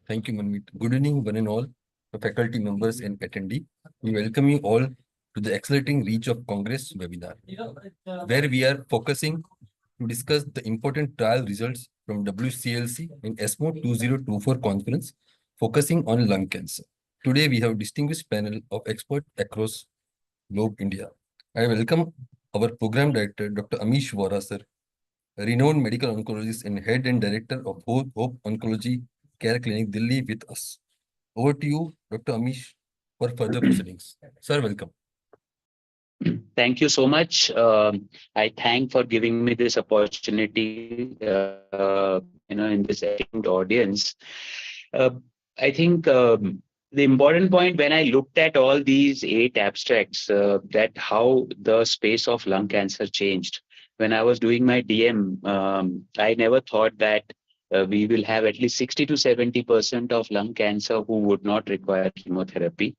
Thank you, Manmeet. Good evening, one and all, the faculty members and attendee. We welcome you all to the Accelerating Reach of Congress webinar, where we are focusing to discuss the important trial results from WCLC and ESMO 2024 conference, focusing on lung cancer. Today, we have a distinguished panel of experts across globe India. I welcome our program director, Dr. Amish Vora, sir, a renowned medical oncologist and head and director of Hope Oncology Care Clinic, Delhi, with us. Over to you, Dr. Amish, for further proceedings. Sir, welcome. Thank you so much. I thank for giving me this opportunity, in this esteemed audience. I think the important point when I looked at all these 8 abstracts, that how the space of lung cancer changed. When I was doing my DM, I never thought that we will have at least 60 to 70% of lung cancer who would not require chemotherapy.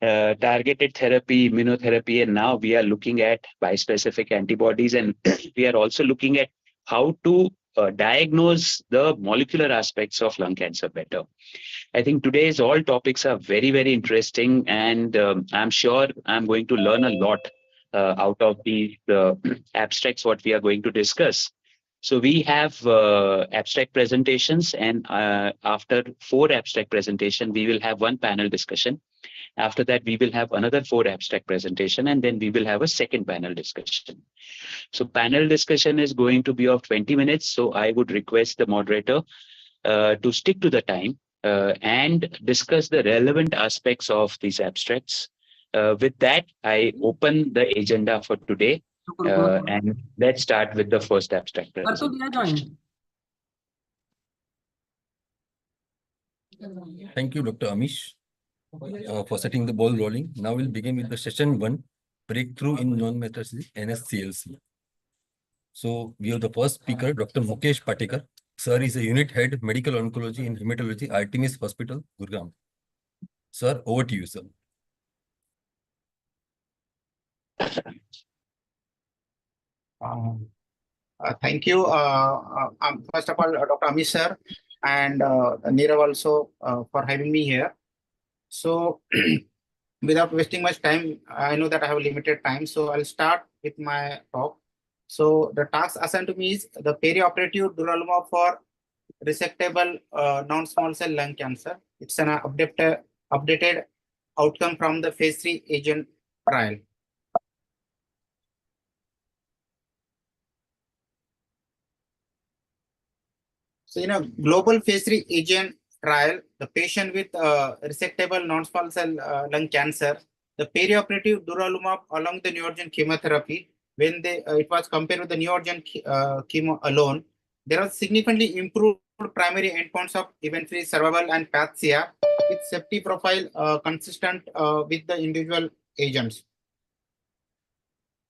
Targeted therapy, immunotherapy, and now we are looking at bispecific antibodies, and we are also looking at how to diagnose the molecular aspects of lung cancer better. I think today's all topics are very, very interesting, and I'm sure I'm going to learn a lot out of these abstracts, what we are going to discuss. So we have abstract presentations, and after 4 abstract presentation, we will have 1 panel discussion. After that, we will have another 4 abstract presentation, and then we will have a second panel discussion. So panel discussion is going to be of 20 minutes. So I would request the moderator to stick to the time and discuss the relevant aspects of these abstracts. With that, I open the agenda for today, and let's start with the first abstract presentation. Thank you, Dr. Amish, for setting the ball rolling. Now we'll begin with the session 1, Breakthrough in Non-Metastatic NSCLC. So we have the first speaker, Dr. Mukesh Patekar. Sir is a unit head, medical oncology and hematology, Artemis Hospital, Gurgaon. Sir, over to you, sir. Thank you. First of all, Dr. Amish sir and Nirav also for having me here. So without wasting much time, I know that I have limited time, so I'll start with my talk. So the task assigned to me is the perioperative durvalumab for resectable non-small cell lung cancer. It's an updated outcome from the phase 3 agent trial. So in a global phase 3 agent trial, the patient with resectable non-small cell lung cancer, the perioperative durvalumab along the neoadjuvant chemotherapy, when it was compared with the neoadjuvant chemo alone, there was significantly improved primary endpoints of event-free survival and PathCR with safety profile consistent with the individual agents.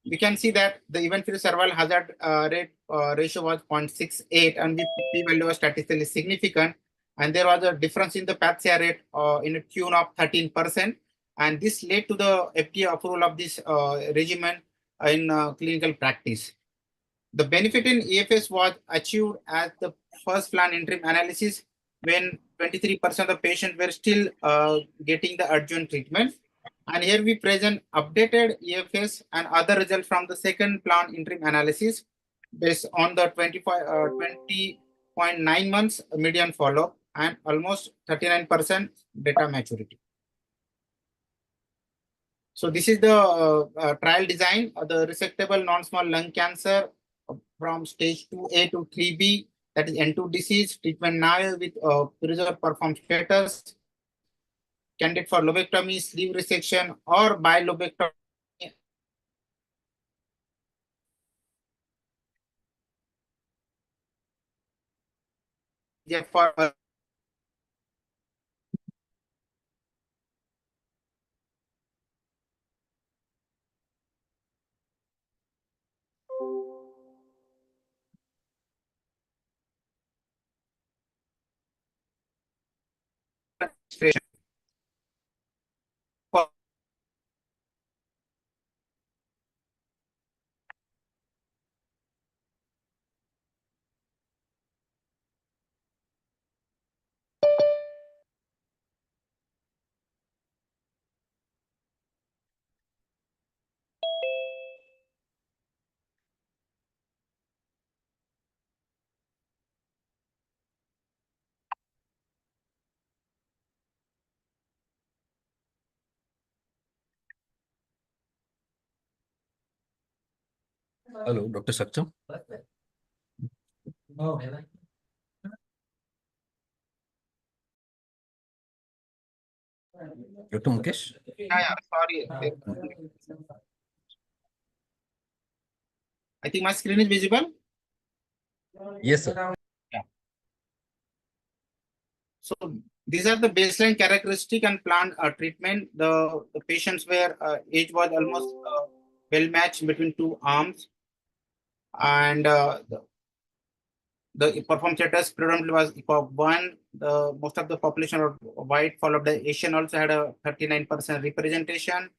We can see that the event-free survival hazard rate ratio was 0.68, and the p-value was statistically significant. And there was a difference in the PathCR rate in a tune of 13%. And this led to the FDA approval of this regimen in clinical practice. The benefit in EFS was achieved at the first plan interim analysis when 23% of the patients were still getting the adjuvant treatment. And here we present updated EFS and other results from the second plan interim analysis based on the 20.9 months median follow-up and almost 39% data maturity. So this is the trial design of the resectable non-small lung cancer from stage 2A to 3B, that is N2 disease, treatment naive with preserved perform status, candidate for lobectomy, sleeve resection, or bilobectomy. For Hello, Dr. Sakcham. Dr. Mukesh. Yeah, sorry. I think my screen is visible. Yes, sir. So these are the baseline characteristic and planned treatment. The patients were age was almost well matched between two arms, and the perform status predominantly was ECOG1. The most of the population were white, followed by Asian also had a 39% representation.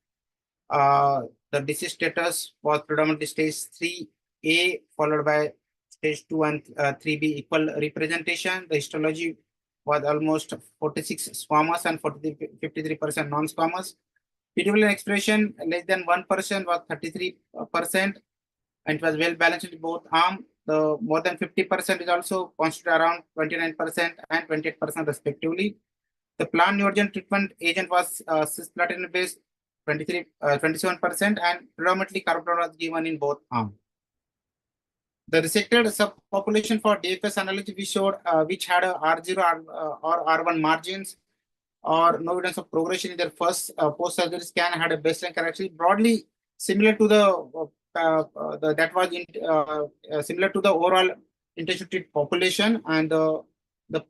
The disease status was predominantly stage 3A, followed by stage 2 and 3B equal representation. The histology was almost 46 squamous and 53% non-squamous. PD-L1 expression less than 1% was 33%, and it was well balanced in both arms. The more than 50% is also constituted around 29% and 28% respectively. The planned neoadjuvant treatment agent was cisplatin based 27%, and predominantly carboplatin was given in both arms. The resected subpopulation for DFS analysis we showed which had a R0 or R1 margins or no evidence of progression in their first post-surgery scan had a baseline characteristic broadly similar to the that was similar to the overall intensive treated population, and the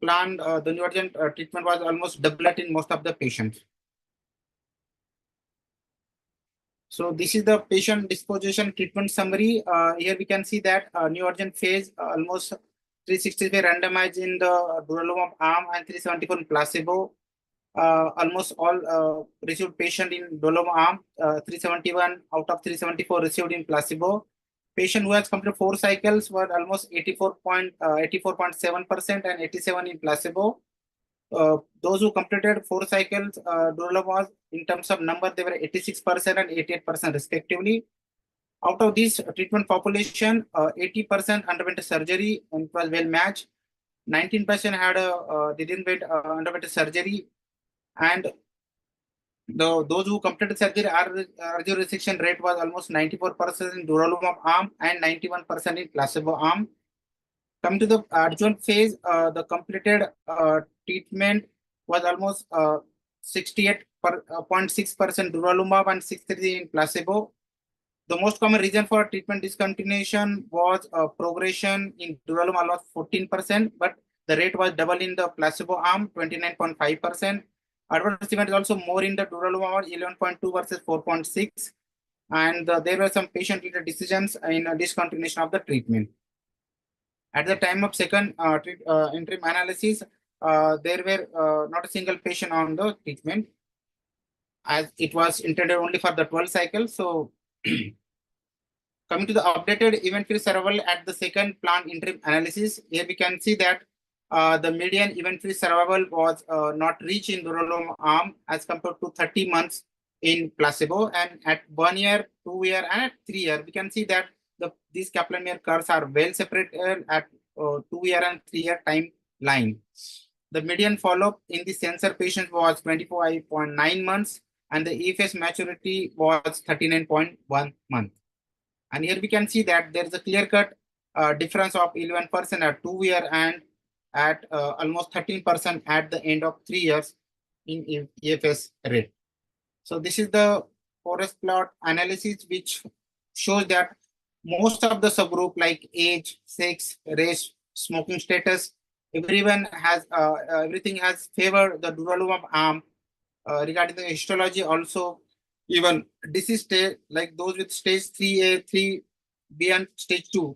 planned the neoadjuvant treatment was almost doublet in most of the patients. So this is the patient disposition treatment summary. Here we can see that neoadjuvant phase almost 365 randomized in the durvalumab arm and 374 in placebo. Almost all received patient in durvalumab arm. 371 out of 374 received in placebo. Patient who has completed 4 cycles were almost 84.7% and 87 in placebo. Those who completed 4 cycles, durvalumab in terms of number, they were 86% and 88% respectively. Out of this treatment population, 80% underwent surgery and it was well matched. 19% had they didn't underwent surgery, and those who completed surgery, RGO resection rate was almost 94% in durvalumab arm and 91% in placebo arm. Coming to the adjuvant phase, the completed treatment was almost 68.6% durvalumab and 63% in placebo. The most common reason for treatment discontinuation was progression in durvalumab was 14%, but the rate was double in the placebo arm, 29.5%. Adverse event is also more in the durvalumab, 11.2 versus 4.6, and there were some patient-related decisions in discontinuation of the treatment. At the time of second interim analysis, there were not a single patient on the treatment, as it was intended only for the 12 cycles. So coming to the updated event-free survival at the second planned interim analysis, here we can see that the median event-free survival was not reached in durvalumab arm as compared to 30 months in placebo, and at 1 year, 2 year, and at 3 year, we can see that these Kaplan-Meier curves are well separated at 2 year and 3 year timeline. The median follow-up in the sensor patients was 24.9 months, and the EFS maturity was 39.1 months. And here we can see that there is a clear-cut difference of 11% at 2 year and at almost 13% at the end of 3 years in EFS rate. So this is the forest plot analysis, which shows that most of the subgroup like age, sex, race, smoking status, everyone has everything has favored the durvalumab arm. Regarding the histology, also even disease state like those with stage 3A, 3B, and stage 2.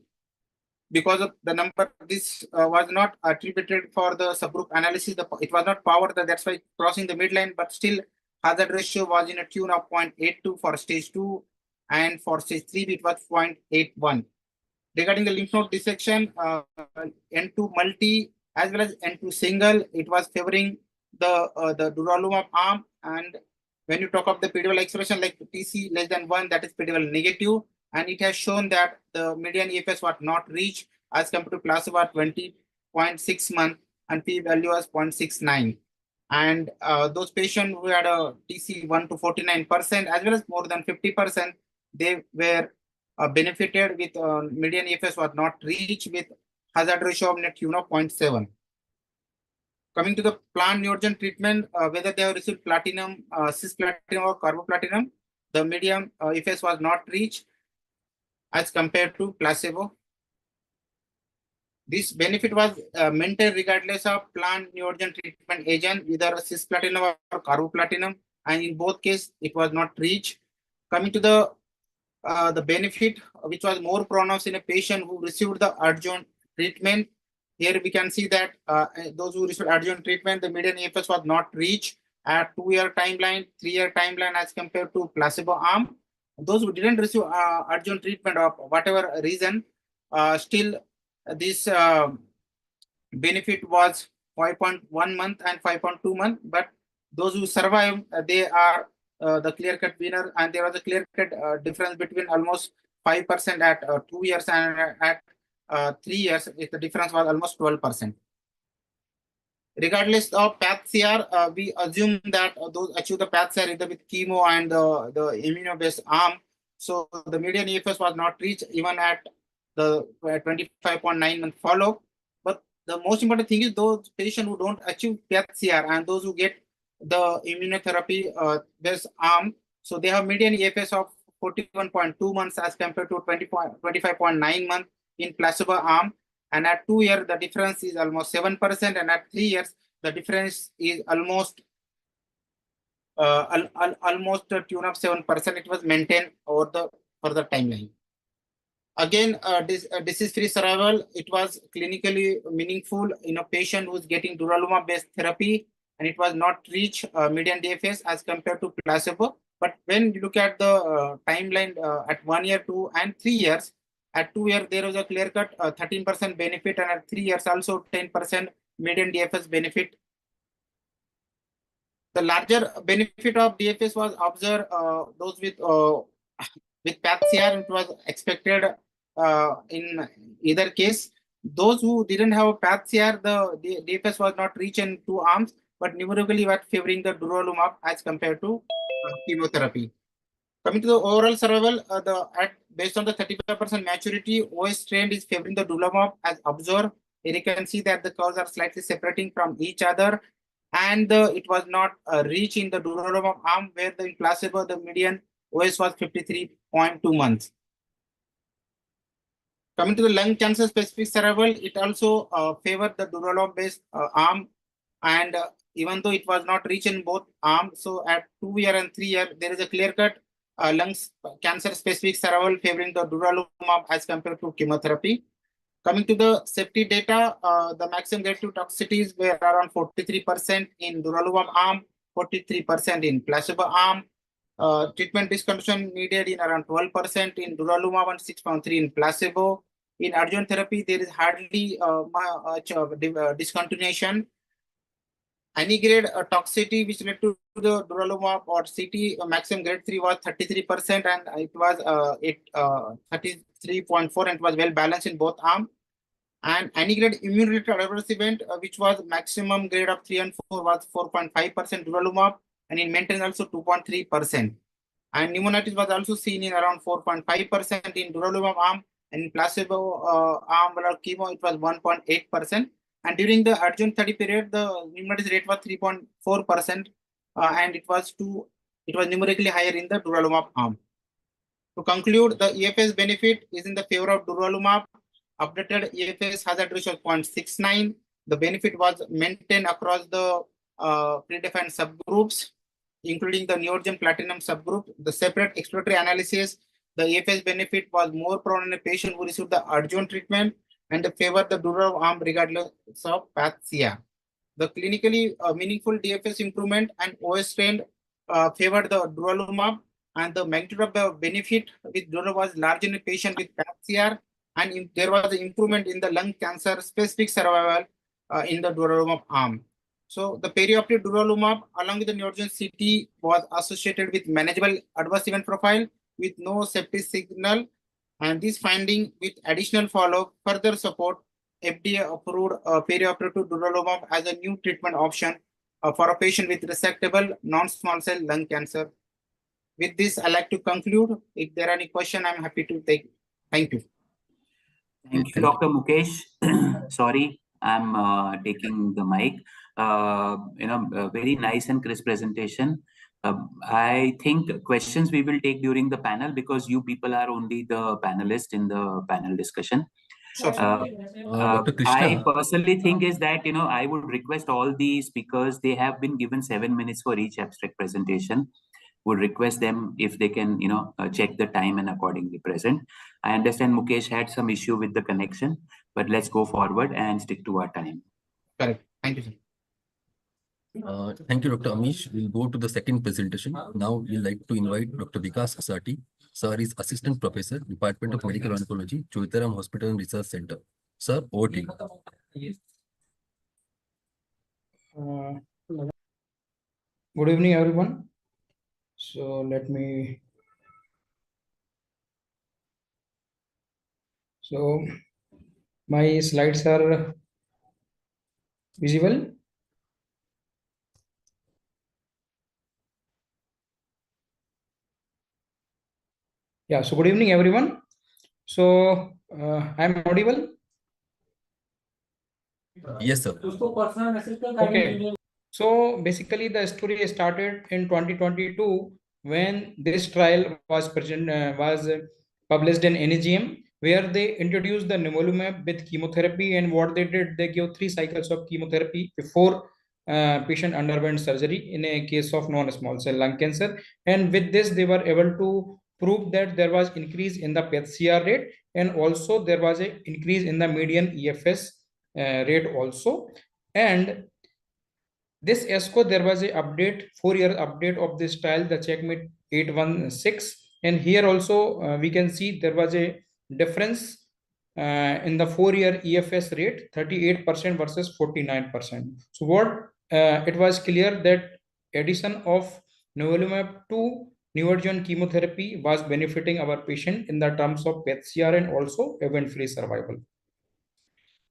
Because of the number, this was not attributed for the subgroup analysis. It was not powered. That's why crossing the midline, but still hazard ratio was in a tune of 0.82 for stage 2, and for stage 3 it was 0.81. Regarding the lymph node dissection, N2 multi as well as N2 single, it was favoring the durvalumab arm. And when you talk of the PD-L1 expression like TC less than 1, that is PD-L1 negative, and it has shown that the median EFS was not reached as compared to placebo at 20.6 months, and p-value was 0.69. And those patients who had a TC 1 to 49% as well as more than 50%, they were benefited with median EFS was not reached with hazard ratio of net 0.7. Coming to the planned neoadjuvant treatment, whether they have received platinum, cisplatinum or carboplatinum, the median EFS was not reached as compared to placebo. This benefit was maintained regardless of planned neoadjuvant treatment agent, either cisplatinum or carboplatinum, and in both cases it was not reached. Coming to the benefit, which was more pronounced in a patient who received the adjuvant treatment. Here we can see that those who received adjuvant treatment, the median EFS was not reached at 2-year timeline, 3-year timeline as compared to placebo arm. Those who didn't receive adjuvant treatment of whatever reason, still this benefit was 5.1 month and 5.2 month. But those who survived, they are the clear-cut winner, and there was a clear-cut difference between almost 5% at 2 years and at 3 years. The difference was almost 12%. Regardless of PathCR, we assume that those achieve the PathCR either with chemo and the immuno-based arm. So the median EFS was not reached even at the 25.9 month follow. But the most important thing is those patients who don't achieve PathCR and those who get the immunotherapy based arm, so they have median EFS of 41.2 months as compared to 25.9 months in placebo arm. And at 2 years, the difference is almost 7%, and at 3 years, the difference is almost almost a tune of 7%. It was maintained over the further timeline. Again, disease-free survival, it was clinically meaningful in a patient who is getting durvalumab-based therapy, and it was not reached median DFS as compared to placebo. But when you look at the timeline at 1 year, 2 and 3 years, at 2 years, there was a clear-cut 13% benefit, and at 3 years, also 10% median DFS benefit. The larger benefit of DFS was observed those with PathCR. It was expected in either case. Those who didn't have a PathCR, the DFS was not reached in 2 arms, but numerically were favoring the durvalumab as compared to chemotherapy. Coming to the overall survival, based on the 35% maturity, OS trend is favoring the durvalumab as observed. Here you can see that the curves are slightly separating from each other, and it was not reached in the durvalumab arm, where in placebo the median OS was 53.2 months. Coming to the lung cancer specific survival, it also favored the durvalumab-based arm, and even though it was not reached in both arms, so at 2 year and 3 year, there is a clear-cut lung cancer specific survival favoring the durvalumab as compared to chemotherapy. Coming to the safety data, the maximum grade 2 toxicities were around 43% in durvalumab arm, 43% in placebo arm. Treatment discontinuation needed in around 12% in durvalumab and 6.3% in placebo. In adjuvant therapy, there is hardly much discontinuation. Any grade toxicity which led to the durvalumab or CT maximum grade 3 was 33%, and it was 33.4%, and it was well balanced in both arms. And any grade immune-related adverse event, which was maximum grade of 3 and 4, was 4.5% durvalumab, and in maintenance also 2.3%. And pneumonitis was also seen in around 4.5% in durvalumab arm, and in placebo arm or chemo it was 1.8%. And during the adjuvant study period, the pneumonitis rate was 3.4%, and it was numerically higher in the durvalumab arm. To conclude, the EFS benefit is in the favor of durvalumab. Updated EFS hazard ratio of 0.69. The benefit was maintained across the predefined subgroups, including the neoadjuvant platinum subgroup. The separate exploratory analysis, the EFS benefit was more prominent in a patient who received the adjuvant treatment and favored the durvalumab arm regardless of PathCR. The clinically meaningful DFS improvement and OS trend favored the durvalumab, and the magnitude of the benefit with durvalumab was large in a patient with PathCR, and there was an improvement in the lung cancer specific survival in the durvalumab arm. So the perioperative durvalumab along with the neoadjuvant CT was associated with manageable adverse event profile with no safety signal, and this finding with additional follow-up further support FDA approved perioperative durvalumab as a new treatment option for a patient with resectable non-small cell lung cancer. with this, I'd like to conclude. If there are any question, I'm happy to take. Thank you. Thank you, Dr. Mukesh. Sorry, I'm taking the mic. A very nice and crisp presentation. I think questions we will take during the panel because you people are only the panelists in the panel discussion. Sure. Dr. Krishna. I personally think is that, I would request all the speakers, they have been given 7 minutes for each abstract presentation. Would request them if they can, check the time and accordingly present. I understand Mukesh had some issue with the connection, but let's go forward and stick to our time. Correct. Thank you, sir. Thank you, Dr. Amish. We'll go to the second presentation. Now we'd like to invite Dr. Vikas Asati. Sir is Assistant Professor, Department of Medical Oncology, Choitaram Hospital and Research Center. Sir, over to you. Good evening, everyone. So let me. So my slides are visible. Yeah, so good evening, everyone. So I'm audible. Yes, sir. Okay. So basically, the story started in 2022 when this trial was published in NEJM, where they introduced the nivolumab with chemotherapy, and what they did, they gave 3 cycles of chemotherapy before patient underwent surgery in a case of non-small cell lung cancer, and with this they were able to prove that there was increase in the PET-CR rate, and also there was an increase in the median EFS rate also. And this ESCO, there was a update, 4-year update of this trial, the CheckMate 816, and here also we can see there was a difference in the 4-year EFS rate, 38% versus 49%. So what it was clear that addition of nivolumab to neoadjuvant chemotherapy was benefiting our patient in the terms of PET-CR and also event-free survival.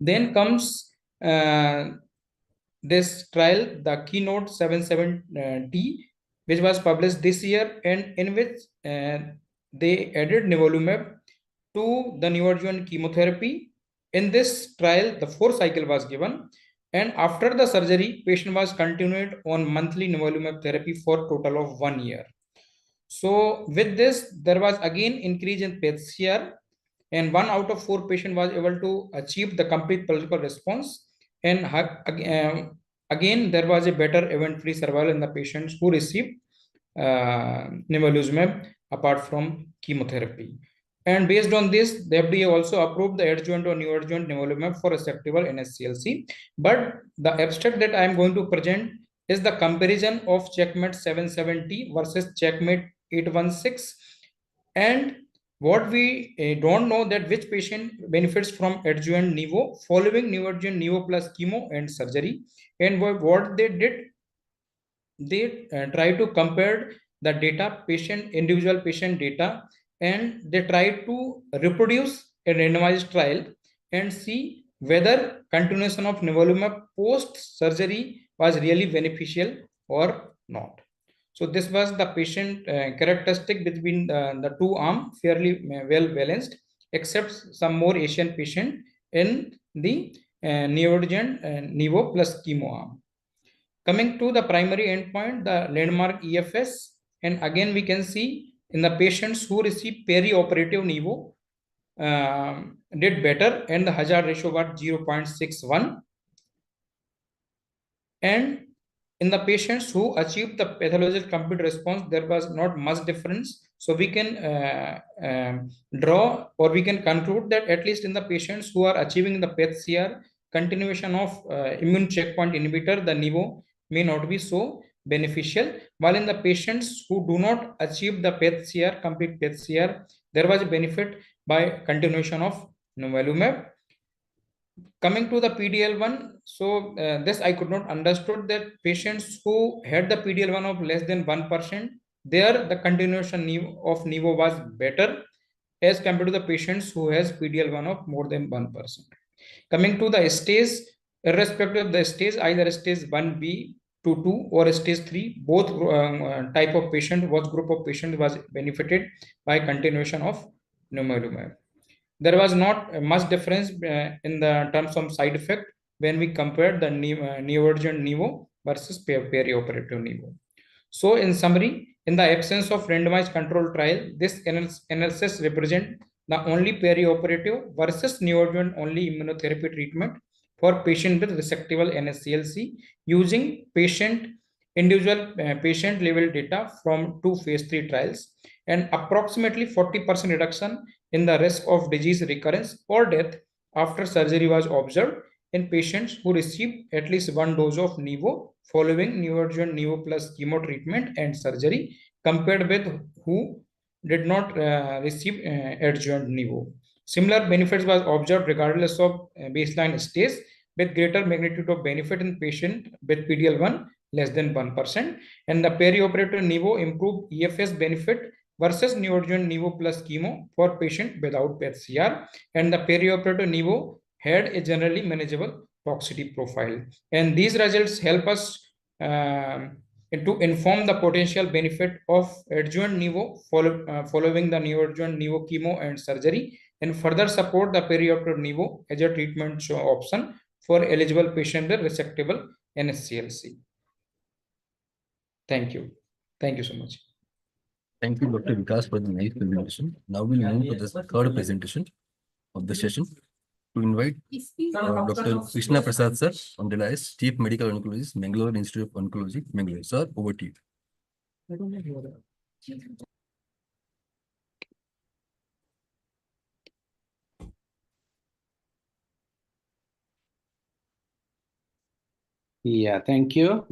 Then comes this trial, the Keynote 77T, which was published this year, and in which they added nivolumab to the neoadjuvant chemotherapy. In this trial, the 4th cycle was given, and after the surgery, patient was continued on monthly nivolumab therapy for total of 1 year. So with this, there was again increase in PET-CR, and 1 out of 4 patient was able to achieve the complete pathological response. And again, there was a better event-free survival in the patients who received nivolumab apart from chemotherapy. And based on this, the FDA also approved the adjuvant or neoadjuvant nivolumab for resectable NSCLC. But the abstract that I am going to present is the comparison of CheckMate 770 versus CheckMate 816. And what we don't know that which patient benefits from adjuvant nivo following neoadjuvant nivo plus chemo and surgery. And what they did, they try to compare the data, individual patient data, and they try to reproduce a randomized trial and see whether continuation of nivolumab post surgery was really beneficial or not. So this was the patient characteristic between the 2 arms, fairly well balanced, except some more Asian patient in the neoadjuvant nivo plus chemo arm. Coming to the primary endpoint, the landmark EFS, and again we can see in the patients who received perioperative nivo did better, and the hazard ratio was 0.61. And in the patients who achieved the pathological complete response, there was not much difference. So we can draw, or we can conclude that at least in the patients who are achieving the PET-CR, continuation of immune checkpoint inhibitor, the nivo, may not be so beneficial, while in the patients who do not achieve the PET-CR, complete PET-CR, there was a benefit by continuation of nivolumab. Coming to the PDL1, so this I could not understood that patients who had the PDL1 of less than 1%, there the continuation of nivo was better as compared to the patients who has PDL1 of more than 1%. Coming to the stage, irrespective of the stage, either stage 1B, to 2 or stage 3, both type of patient, what group of patient was benefited by continuation of nivolumab. There was not much difference in the terms of side effect when we compared the neoadjuvant nivo versus perioperative nivo. So in summary, in the absence of randomized control trial, this analysis represents the only perioperative versus neoadjuvant only immunotherapy treatment for patient with resectable NSCLC using individual patient level data from 2 phase 3 trials, and approximately 40% reduction in the risk of disease recurrence or death after surgery was observed in patients who received at least one dose of nivo following neoadjuvant nivo plus chemo treatment and surgery, compared with who did not receive adjuvant nivo. Similar benefits was observed regardless of baseline stage, with greater magnitude of benefit in patient with PDL1 less than 1%, and the perioperative nivo improved EFS benefit versus neoadjuvant nivo plus chemo for patient without PET-CR, and the perioperative nivo had a generally manageable toxicity profile. And these results help us to inform the potential benefit of adjuvant nivo following the neoadjuvant nivo chemo and surgery, and further support the perioperative nivo as a treatment option for eligible patient with resectable NSCLC. Thank you. Thank you so much. Thank you, Dr. Vikas, for the nice presentation. Now we'll move to the third presentation of the session. To invite Dr. Krishna Prasad sir on the dais, Chief Medical Oncologist, Mangalore Institute of Oncology, Mangalore. Sir, over to you. Yeah, thank you.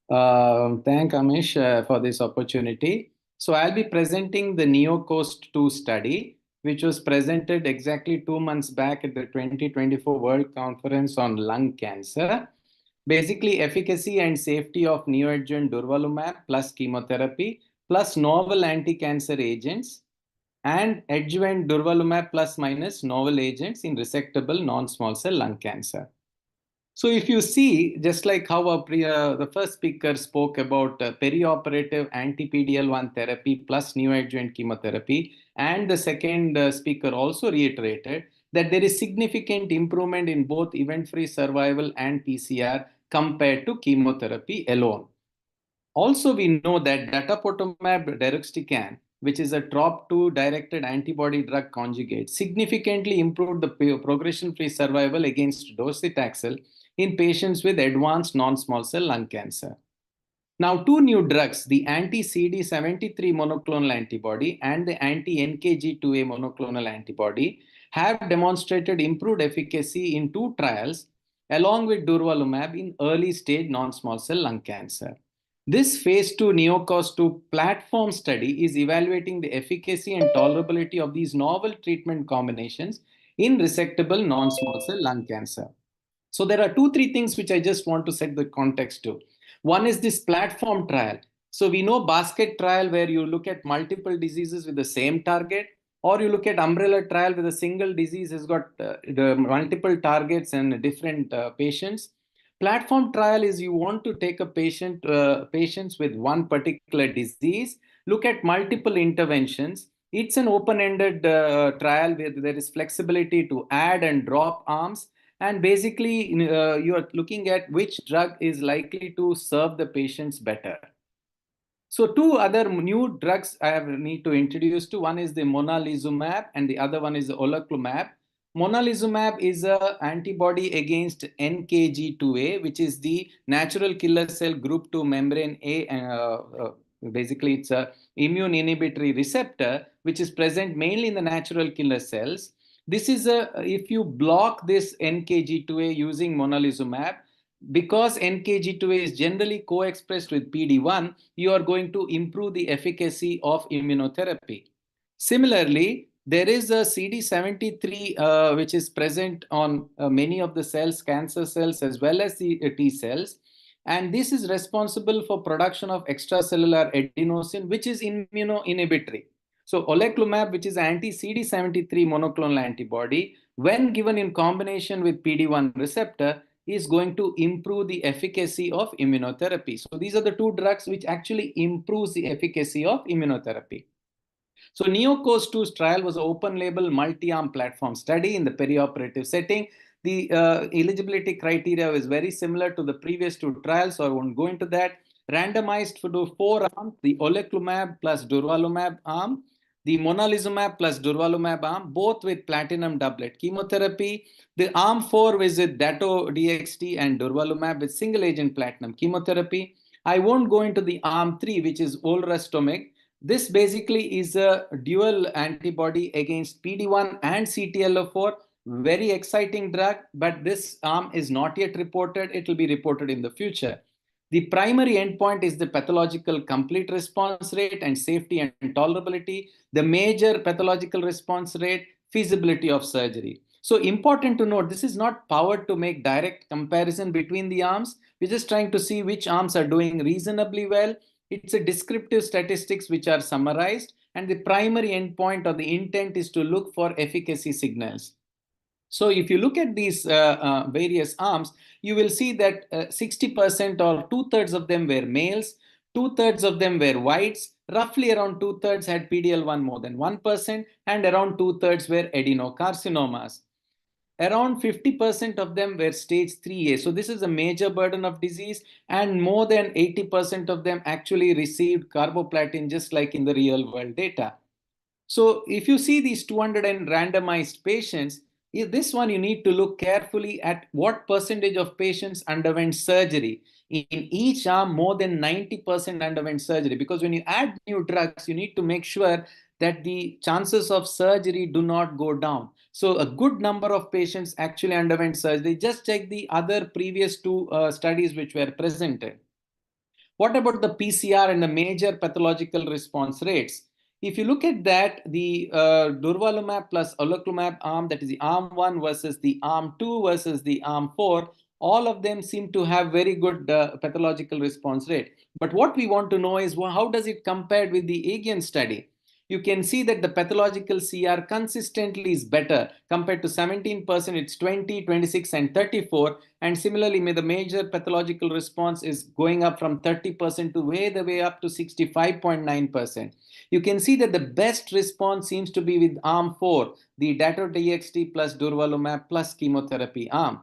Thank Amish for this opportunity. So I'll be presenting the NeoCOAST-2 study, which was presented exactly 2 months back at the 2024 World Conference on Lung Cancer. Basically, efficacy and safety of neoadjuvant durvalumab plus chemotherapy plus novel anti-cancer agents and adjuvant durvalumab plus minus novel agents in resectable non-small cell lung cancer. So if you see, just like how the first speaker spoke about perioperative anti-PD-L1 therapy plus neoadjuvant chemotherapy, and the second speaker also reiterated that there is significant improvement in both event-free survival and PCR compared to chemotherapy alone. Also, we know that datopotamab deruxtecan, which is a TROP2 directed antibody drug conjugate, significantly improved the progression-free survival against docetaxel in patients with advanced non-small cell lung cancer. Now, 2 new drugs, the anti-CD73 monoclonal antibody and the anti-NKG2A monoclonal antibody, have demonstrated improved efficacy in 2 trials along with durvalumab in early stage non-small cell lung cancer. This phase 2 NeoCOAST-2 platform study is evaluating the efficacy and tolerability of these novel treatment combinations in resectable non-small cell lung cancer. So there are 2-3 things which I just want to set the context to. One is this platform trial. So we know basket trial where you look at multiple diseases with the same target, or you look at umbrella trial where a single disease has got the multiple targets and different patients. Platform trial is you want to take a patients with one particular disease, look at multiple interventions. It's an open-ended trial where there is flexibility to add and drop arms. And basically, you are looking at which drug is likely to serve the patients better. So 2 other new drugs I need to introduce to. One is the monalizumab and the other one is the oleclumab. Monalizumab is an antibody against NKG2A, which is the natural killer cell group 2 membrane A. Basically, it's an immune inhibitory receptor, which is present mainly in the natural killer cells. This is if you block this NKG2A using monalizumab, because NKG2A is generally co-expressed with PD-1, you are going to improve the efficacy of immunotherapy. Similarly, there is a CD73 which is present on many of the cells, cancer cells, as well as the T cells. And this is responsible for production of extracellular adenosine, which is immunoinhibitory. So oleclumab, which is anti-CD73 monoclonal antibody, when given in combination with PD-1 receptor, is going to improve the efficacy of immunotherapy. So these are the two drugs which actually improves the efficacy of immunotherapy. So NeoCOAST-2 trial was an open-label multi-arm platform study in the perioperative setting. The eligibility criteria was very similar to the previous two trials, so I won't go into that. Randomized to 4 arms, the oleclumab plus durvalumab arm, the monalizumab plus durvalumab arm, both with platinum doublet chemotherapy. The arm 4 was with dato-DXd and durvalumab with single-agent platinum chemotherapy. I won't go into the arm 3, which is volrustomig. This basically is a dual antibody against PD-1 and CTLA-4. Very exciting drug, but this arm is not yet reported. It will be reported in the future. The primary endpoint is the pathological complete response rate and safety and tolerability. The major pathological response rate, feasibility of surgery. So important to note, this is not powered to make direct comparison between the arms. We're just trying to see which arms are doing reasonably well. It's a descriptive statistics which are summarized, and the primary endpoint or the intent is to look for efficacy signals. So if you look at these various arms, you will see that 60% or 2/3 of them were males, 2/3 of them were whites, roughly around 2/3 had PD-L1 more than 1%, and around 2/3 were adenocarcinomas. Around 50% of them were stage 3A. So this is a major burden of disease, and more than 80% of them actually received carboplatin, just like in the real world data. So if you see these 200 and randomized patients, this one you need to look carefully at what percentage of patients underwent surgery. In each arm, more than 90% underwent surgery, because when you add new drugs, you need to make sure that the chances of surgery do not go down. So a good number of patients actually underwent surgery. Just check the other previous two studies which were presented. What about the PCR and the major pathological response rates? If you look at that, the durvalumab plus oleclumab arm, that is the arm 1 versus the arm 2 versus the arm 4, all of them seem to have very good pathological response rate. But what we want to know is, well, how does it compare with the AEGIAN study? You can see that the pathological CR consistently is better. Compared to 17%, it's 20, 26, and 34. And similarly, the major pathological response is going up from 30% to the way up to 65.9%. You can see that the best response seems to be with arm 4, the dato-DXd plus durvalumab plus chemotherapy arm.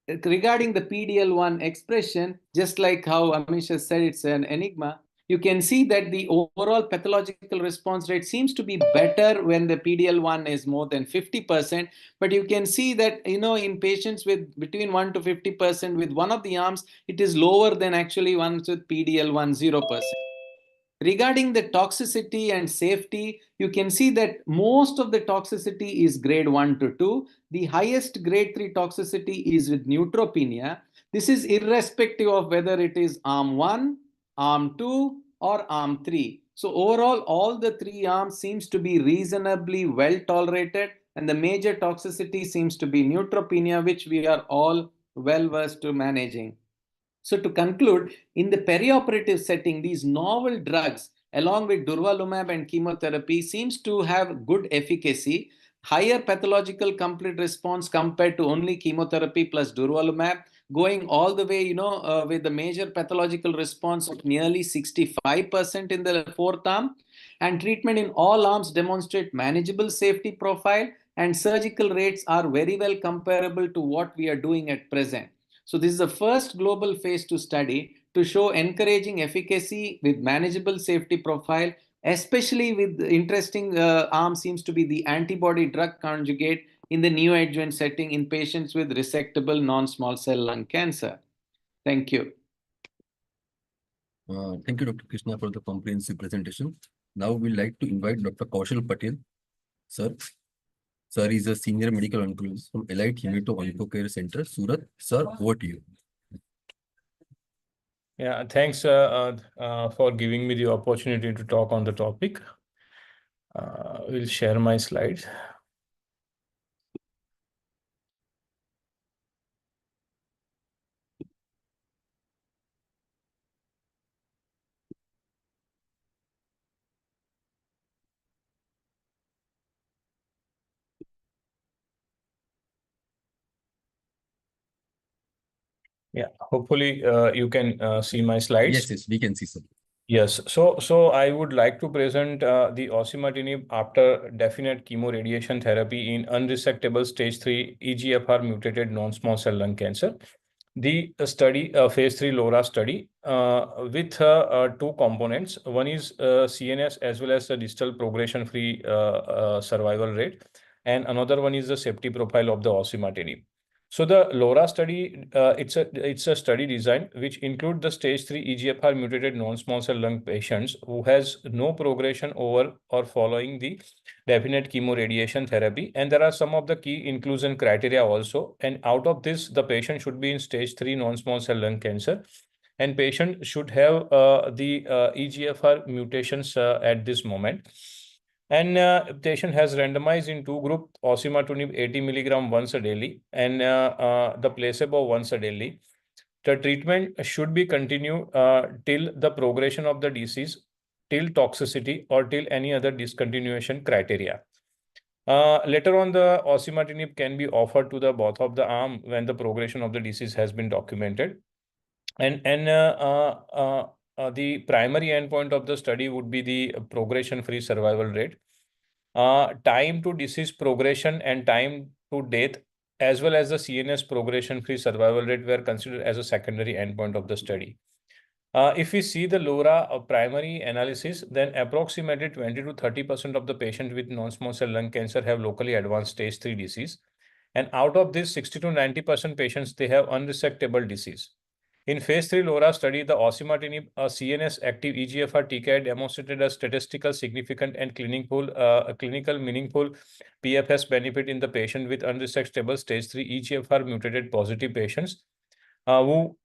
Regarding the PD-L1 expression, just like how Amish has said, it's an enigma. You can see that the overall pathological response rate seems to be better when the PD-L1 is more than 50%. But you can see that, in patients with between 1 to 50% with one of the arms, it is lower than actually ones with PD-L1 0%. Regarding the toxicity and safety, you can see that most of the toxicity is grade 1 to 2. The highest grade 3 toxicity is with neutropenia. This is irrespective of whether it is arm 1, arm 2, or arm 3. So overall, all the three arms seems to be reasonably well tolerated, and the major toxicity seems to be neutropenia, which we are all well versed to managing. So to conclude, in the perioperative setting, these novel drugs, along with durvalumab and chemotherapy, seems to have good efficacy, higher pathological complete response compared to only chemotherapy plus durvalumab, going all the way, with the major pathological response of nearly 65% in the fourth arm. And treatment in all arms demonstrate manageable safety profile, and surgical rates are very well comparable to what we are doing at present. So this is the first global phase 2 study to show encouraging efficacy with manageable safety profile, especially with the interesting arm seems to be the antibody drug conjugate in the neoadjuvant setting in patients with resectable non-small cell lung cancer. Thank you. Thank you, Dr. Krishna, for the comprehensive presentation. Now we'd like to invite Dr. Kaushal Patel. Sir is a senior medical oncologist from Elite Hemato Oncocare Center, Surat. Sir, over to you. Yeah, thanks for giving me the opportunity to talk on the topic. We'll share my slides. Yeah, hopefully you can see my slides. Yes, yes, we can see, sir. Yes, so I would like to present the osimertinib after definite chemoradiation therapy in unresectable stage 3 EGFR mutated non-small cell lung cancer. The study, phase 3 LORA study, with two components. One is CNS as well as the distal progression-free survival rate, and another one is the safety profile of the osimertinib. So the LORA study, it's a study design which include the stage 3 EGFR mutated non-small cell lung patients who has no progression over or following the definite chemoradiation therapy. And there are some of the key inclusion criteria also. And out of this, the patient should be in stage 3 non-small cell lung cancer. And patient should have the EGFR mutations at this moment. And patient has randomized in two group, osimertinib 80 milligram once a daily and the placebo once a daily. The treatment should be continued till the progression of the disease, till toxicity, or till any other discontinuation criteria. Later on, the osimertinib can be offered to the both of the arm when the progression of the disease has been documented. And the primary endpoint of the study would be the progression-free survival rate. Time to disease progression and time to death, as well as the CNS progression-free survival rate, were considered as a secondary endpoint of the study. If we see the LORA primary analysis, then approximately 20 to 30% of the patients with non-small cell lung cancer have locally advanced stage 3 disease. And out of this, 60 to 90% patients, they have unresectable disease. In phase 3 LORA study, the osimertinib, a CNS active EGFR TKI, demonstrated a statistical significant and clinical meaningful PFS benefit in the patient with unresectable stage 3 EGFR mutated positive patients who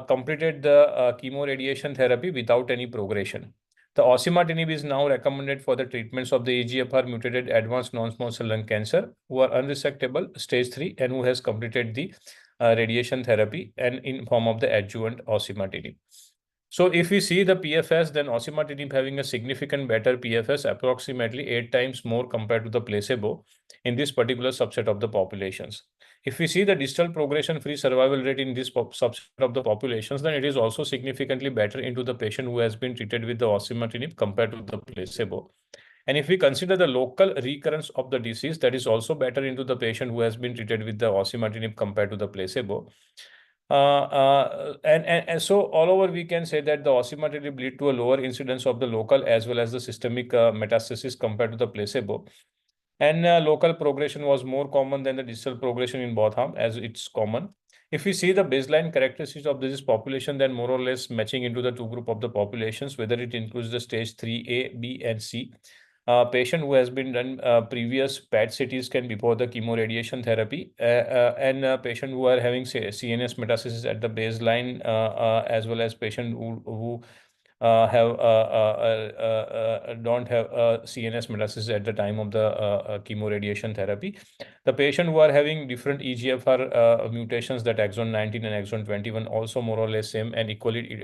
completed the chemoradiation therapy without any progression. The osimertinib is now recommended for the treatments of the EGFR mutated advanced non-small cell lung cancer who are unresectable stage 3 and who has completed the radiation therapy and in form of the adjuvant osimertinib. So if we see the PFS, then osimertinib having a significant better PFS, approximately 8 times more compared to the placebo in this particular subset of the populations. If we see the distal progression-free survival rate in this subset of the populations, then it is also significantly better into the patient who has been treated with the osimertinib compared to the placebo. And if we consider the local recurrence of the disease, that is also better into the patient who has been treated with the osimertinib compared to the placebo. And so all over we can say that the osimertinib lead to a lower incidence of the local as well as the systemic metastasis compared to the placebo. And local progression was more common than the distal progression in both arms, as it's common. If we see the baseline characteristics of this population, then more or less matching into the two group of the populations, whether it includes the stage 3A, B, and C. Patient who has been done previous PET-CT scan before the chemoradiation therapy, and patient who are having CNS metastasis at the baseline, as well as patient who don't have CNS metastasis at the time of the chemoradiation therapy. The patient who are having different EGFR mutations, that exon 19 and exon 21, also more or less same and equally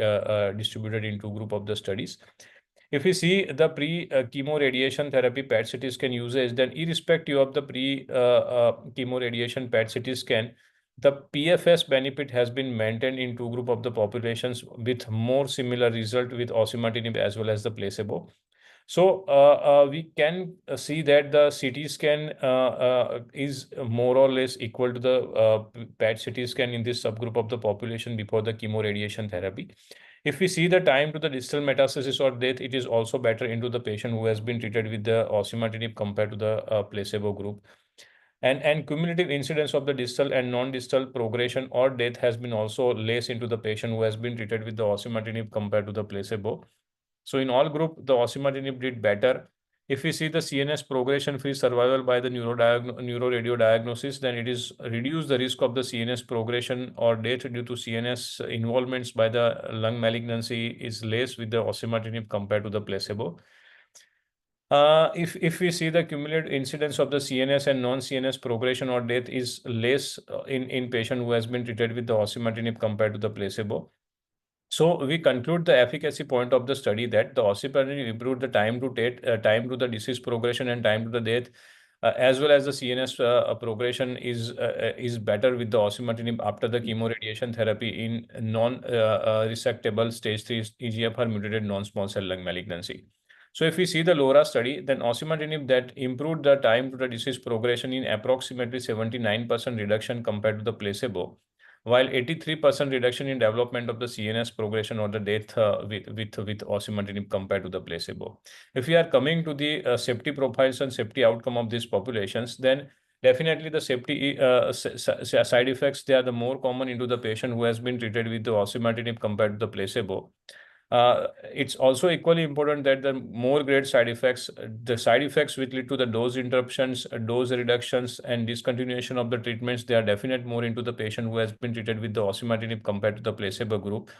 distributed into group of the studies. If we see the pre-chemoradiation therapy PET-CT scan usage, then irrespective of the pre-chemoradiation PET-CT scan, the PFS benefit has been maintained in two group of the populations with more similar result with osimertinib as well as the placebo. So we can see that the CT scan is more or less equal to the PET-CT scan in this subgroup of the population before the chemoradiation therapy. If we see the time to the distal metastasis or death, it is also better into the patient who has been treated with the osimertinib compared to the placebo group. And cumulative incidence of the distal and non-distal progression or death has been also less into the patient who has been treated with the osimertinib compared to the placebo. So in all group, the osimertinib did better. If we see the CNS progression-free survival by the neuroradio diagnosis, then it is reduce the risk of the CNS progression or death due to CNS involvements by the lung malignancy is less with the osimertinib compared to the placebo. If we see the cumulative incidence of the CNS and non-CNS progression or death is less in patient who has been treated with the osimertinib compared to the placebo. So we conclude the efficacy point of the study that the osimertinib improved the time to the disease progression and time to the death as well as the CNS progression is better with the osimertinib after the chemoradiation therapy in non-resectable stage 3 EGFR mutated non-small cell lung malignancy. So if we see the LAURA study, then osimertinib that improved the time to the disease progression in approximately 79% reduction compared to the placebo, while 83% reduction in development of the CNS progression or the death with osimertinib compared to the placebo. If we are coming to the safety profiles and safety outcome of these populations, then definitely the safety side effects, they are the more common into the patient who has been treated with the osimertinib compared to the placebo. It's also equally important that the more grade side effects, the side effects which lead to the dose interruptions, dose reductions, and discontinuation of the treatments, they are definitely more into the patient who has been treated with the osimertinib compared to the placebo group.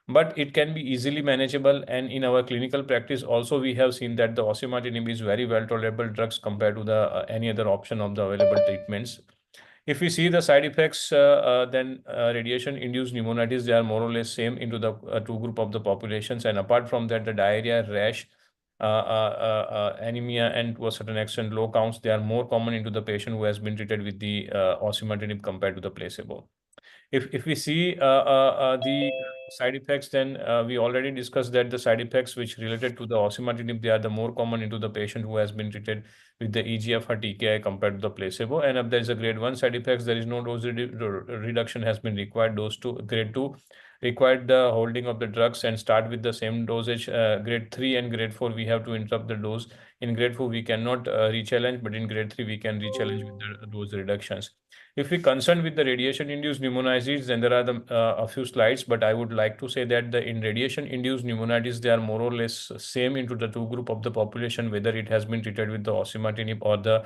But it can be easily manageable, and in our clinical practice also we have seen that the osimertinib is very well tolerable drugs compared to the any other option of the available treatments. If we see the side effects, then radiation-induced pneumonitis, they are more or less same into the two group of the populations. And apart from that, the diarrhea, rash, anemia, and to a certain extent low counts, they are more common into the patient who has been treated with the osimertinib compared to the placebo. If we see the side effects, then we already discussed that the side effects which related to the osimertinib, they are the more common into the patient who has been treated with the EGFR TKI compared to the placebo. And if there is a grade 1 side effects, there is no dose reduction has been required. Dose 2, grade 2 required the holding of the drugs and start with the same dosage. Grade 3 and grade 4, we have to interrupt the dose. In grade 4, we cannot re-challenge, but in grade 3, we can re-challenge with the dose reductions. If we concern with the radiation-induced pneumonitis, then there are a few slides, but I would like to say that in radiation-induced pneumonitis, they are more or less same into the two group of the population, whether it has been treated with the osimertinib or the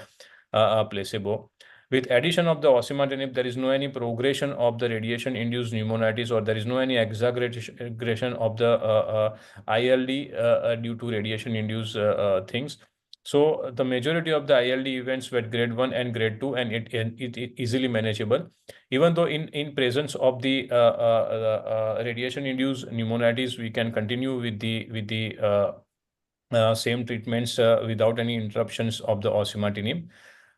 placebo. With addition of the osimertinib, there is no any progression of the radiation-induced pneumonitis, or there is no any exaggeration of the ILD due to radiation-induced things. So the majority of the ILD events were grade 1 and grade 2, and it easily manageable. Even though in presence of the radiation-induced pneumonitis, we can continue with the same treatments without any interruptions of the osimertinib.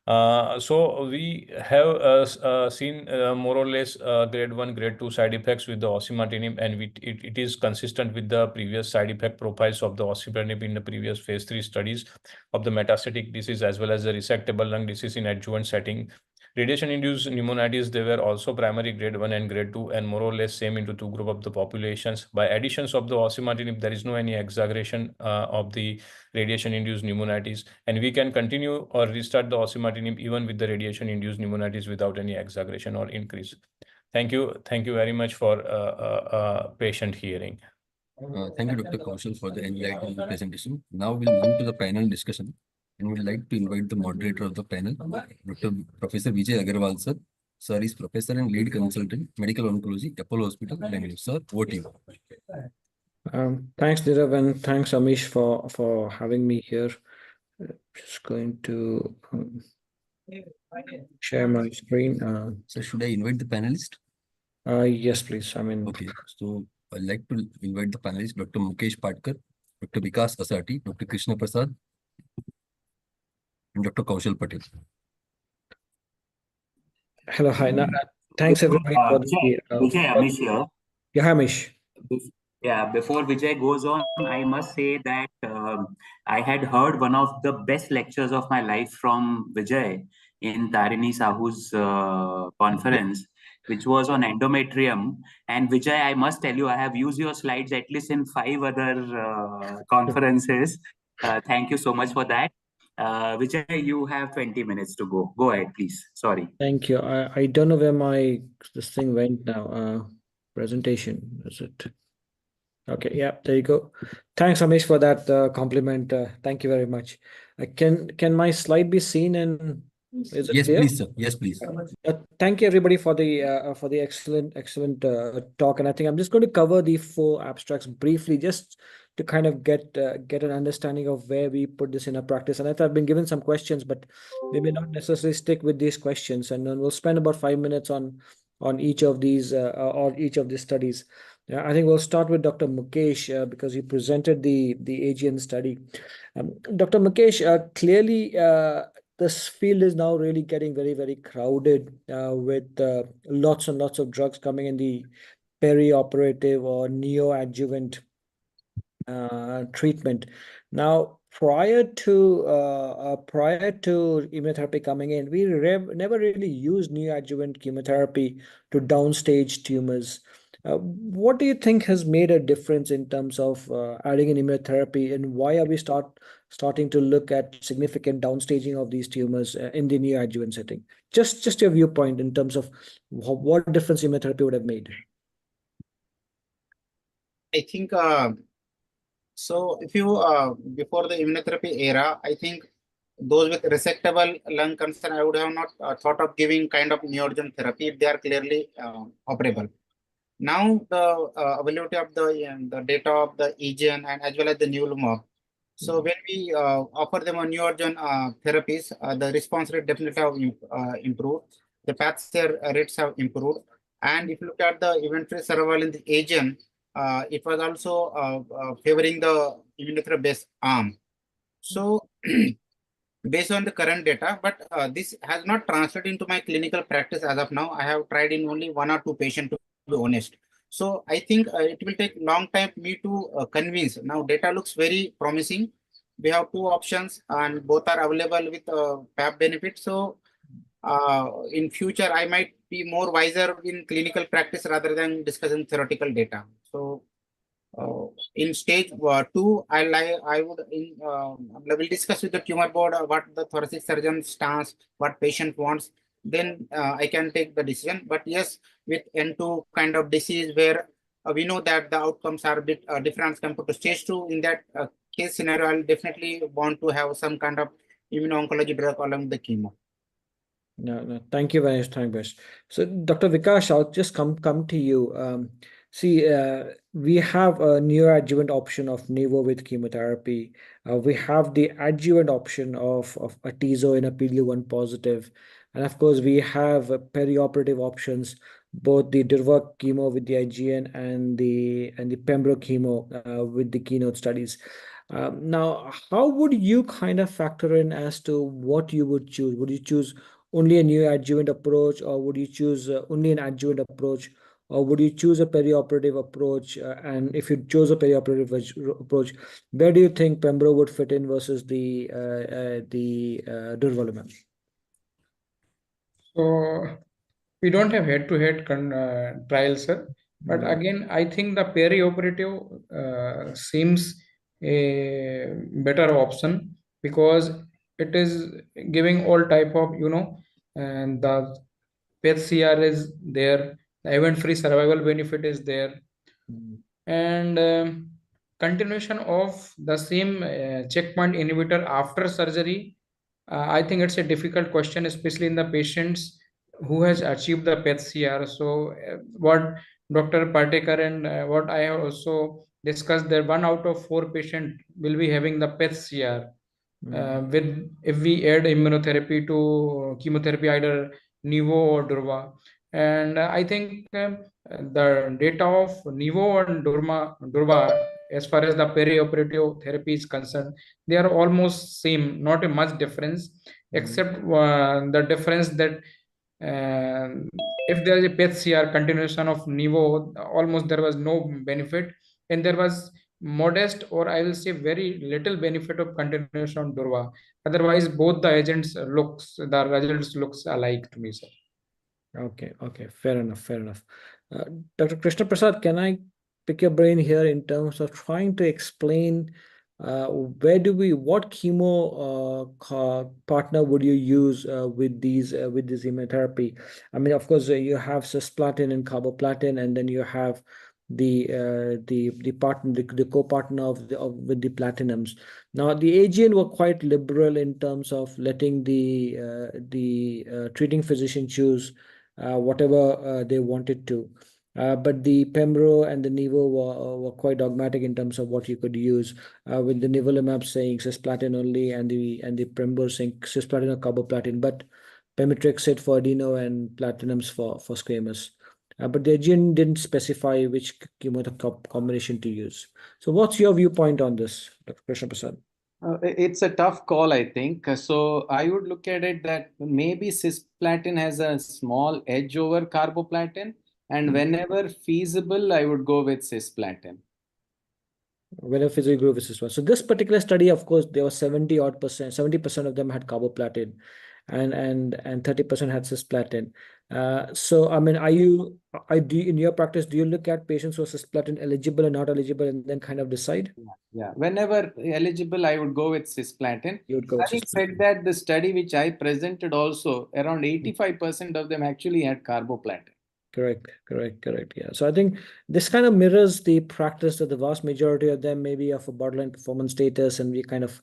So we have seen more or less grade 1, grade 2 side effects with the osimertinib, and it is consistent with the previous side effect profiles of the osimertinib in the previous phase 3 studies of the metastatic disease as well as the resectable lung disease in adjuvant setting. Radiation-induced pneumonitis, they were also primary grade 1 and grade 2, and more or less same into two group of the populations. By additions of the osimertinib, there is no any exaggeration of the radiation-induced pneumonitis, and we can continue or restart the osimertinib even with the radiation-induced pneumonitis without any exaggeration or increase. Thank you very much for patient hearing. Thank you, Dr. Kaushal, for the enlightening presentation. Now we'll move to the panel discussion, and we'd like to invite the moderator of the panel, Professor Vijay Agarwal, sir. Sir is Professor and Lead Consultant, Medical Oncology, Apollo Hospital, Bangalore. Sir, over to you. Thanks, Nirav, and thanks, Amish, for having me here. Just going to share my screen. So should I invite the panelist? Yes, please. Okay, so I'd like to invite the panelists, Dr. Mukesh Patkar, Dr. Vikas Asati, Dr. Krishna Prasad, and Dr. Kaushal Patel. Hello, hi. Thanks everybody for the. Vijay, Amish here. Yeah, Amish. Yeah, before Vijay goes on, I must say that I had heard one of the best lectures of my life from Vijay in Tarini Sahu's conference, which was on endometrium. And Vijay, I must tell you, I have used your slides at least in 5 other conferences. Thank you so much for that. Vijay, you have 20 minutes to go. Go ahead, please. Sorry. Thank you. I don't know where this thing went now. Presentation, is it? Okay, yeah, there you go. Thanks, Amish, for that compliment. Thank you very much. Can my slide be seen, and is it Yes, clear? please, sir. Yes, please. Thank you, everybody, for the excellent talk. And I think I'm just going to cover the 4 abstracts briefly, just to kind of get an understanding of where we put this in our practice. And I thought I've been given some questions, but we may not necessarily stick with these questions. And then we'll spend about 5 minutes on each of these or each of these studies. I think we'll start with Dr. Mukesh because he presented the AGN study. Dr. Mukesh, clearly this field is now really getting very, very crowded with lots and lots of drugs coming in the perioperative or neoadjuvant treatment. Now, prior to immunotherapy coming in, we never really used neoadjuvant chemotherapy to downstage tumors. What do you think has made a difference in terms of adding in immunotherapy, and why are we starting to look at significant downstaging of these tumors in the neoadjuvant setting? Just your viewpoint in terms of what difference immunotherapy would have made. I think so. If you before the immunotherapy era, I think those with resectable lung cancer, I would have not thought of giving kind of neoadjuvant therapy if they are clearly operable. Now the availability of the data of the EGN and as well as the nivolumab. So when we offer them a neoadjuvant therapies, the response rate definitely have improved. The path-share rates have improved. And if you look at the event-free survival in the EGN, it was also favoring the immunotherapy-based arm. So based on the current data, but this has not translated into my clinical practice as of now. I have tried in only 1 or 2 patients, to be honest. So I think it will take long time for me to convince. Now data looks very promising. We have 2 options and both are available with PAP benefit. So in future, I might be more wiser in clinical practice rather than discussing theoretical data. So in stage 2, I will discuss with the tumor board what the thoracic surgeon stance, what patient wants. Then I can take the decision. But yes, with N2 kind of disease where we know that the outcomes are a bit different compared to stage 2, in that case scenario, I'll definitely want to have some kind of immuno-oncology drug along the chemo. No, thank you very much, Best. So, Dr. Vikash, I'll just come to you. See, we have a neoadjuvant option of Nivo with chemotherapy. We have the adjuvant option of Atezo in a PD-L1 positive. And of course, we have perioperative options, both the Durva chemo with the IGN and the Pembro chemo with the Keynote studies. Now, how would you kind of factor in as to what you would choose? Would you choose only a neoadjuvant approach, or would you choose only an adjuvant approach, or would you choose a perioperative approach? And if you chose a perioperative approach, where do you think Pembro would fit in versus the durvalumab? So we don't have head-to-head trials, sir. But again, I think the perioperative seems a better option because it is giving all type of, and the PET-CR is there, the event-free survival benefit is there, and continuation of the same checkpoint inhibitor after surgery. I think it's a difficult question, especially in the patients who has achieved the PET-CR. So what Dr. Partekar and what I have also discussed, that 1 out of 4 patients will be having the PET-CR. With if we add immunotherapy to chemotherapy, either Nivo or Durva. And I think the data of Nivo and Durva, as far as the perioperative therapy is concerned, they are almost same, not a much difference, except the difference that if there is a PET-CR continuation of Nivo, almost there was no benefit, and there was modest, or I will say very little benefit of continuation on Durva. Otherwise, both the agents the results looks alike to me, sir. Okay, fair enough. Dr. Krishna Prasad, can I pick your brain here in terms of trying to explain what chemo partner would you use with this immunotherapy? I mean, of course, you have cisplatin and carboplatin, and then you have the co-partner with the platinums. Now, the AGN were quite liberal in terms of letting the treating physician choose whatever they wanted to. But the Pembro and the Nivo were quite dogmatic in terms of what you could use, with the nivolumab saying cisplatin only, and the Pembro saying cisplatin or carboplatin, but pemetrexed for adeno and platinums for squamous. But the AGN didn't specify which chemo combination to use. So what's your viewpoint on this, Dr. Krishna Prasad? It's a tough call, I think. So I would look at it that maybe cisplatin has a small edge over carboplatin, and whenever feasible, I would go with cisplatin. Whenever physical group is one. So this particular study, of course, there was 70% of them had carboplatin, and 30% had cisplatin. So I mean, in your practice, do you look at patients who are cisplatin eligible and not eligible, and then kind of decide? Yeah, whenever eligible, I would go with cisplatin. You would go with Having said cisplatin. that, the study which I presented also, around 85% of them actually had carboplatin. Correct. Yeah. So I think this kind of mirrors the practice that the vast majority of them may be of a borderline performance status, and we kind of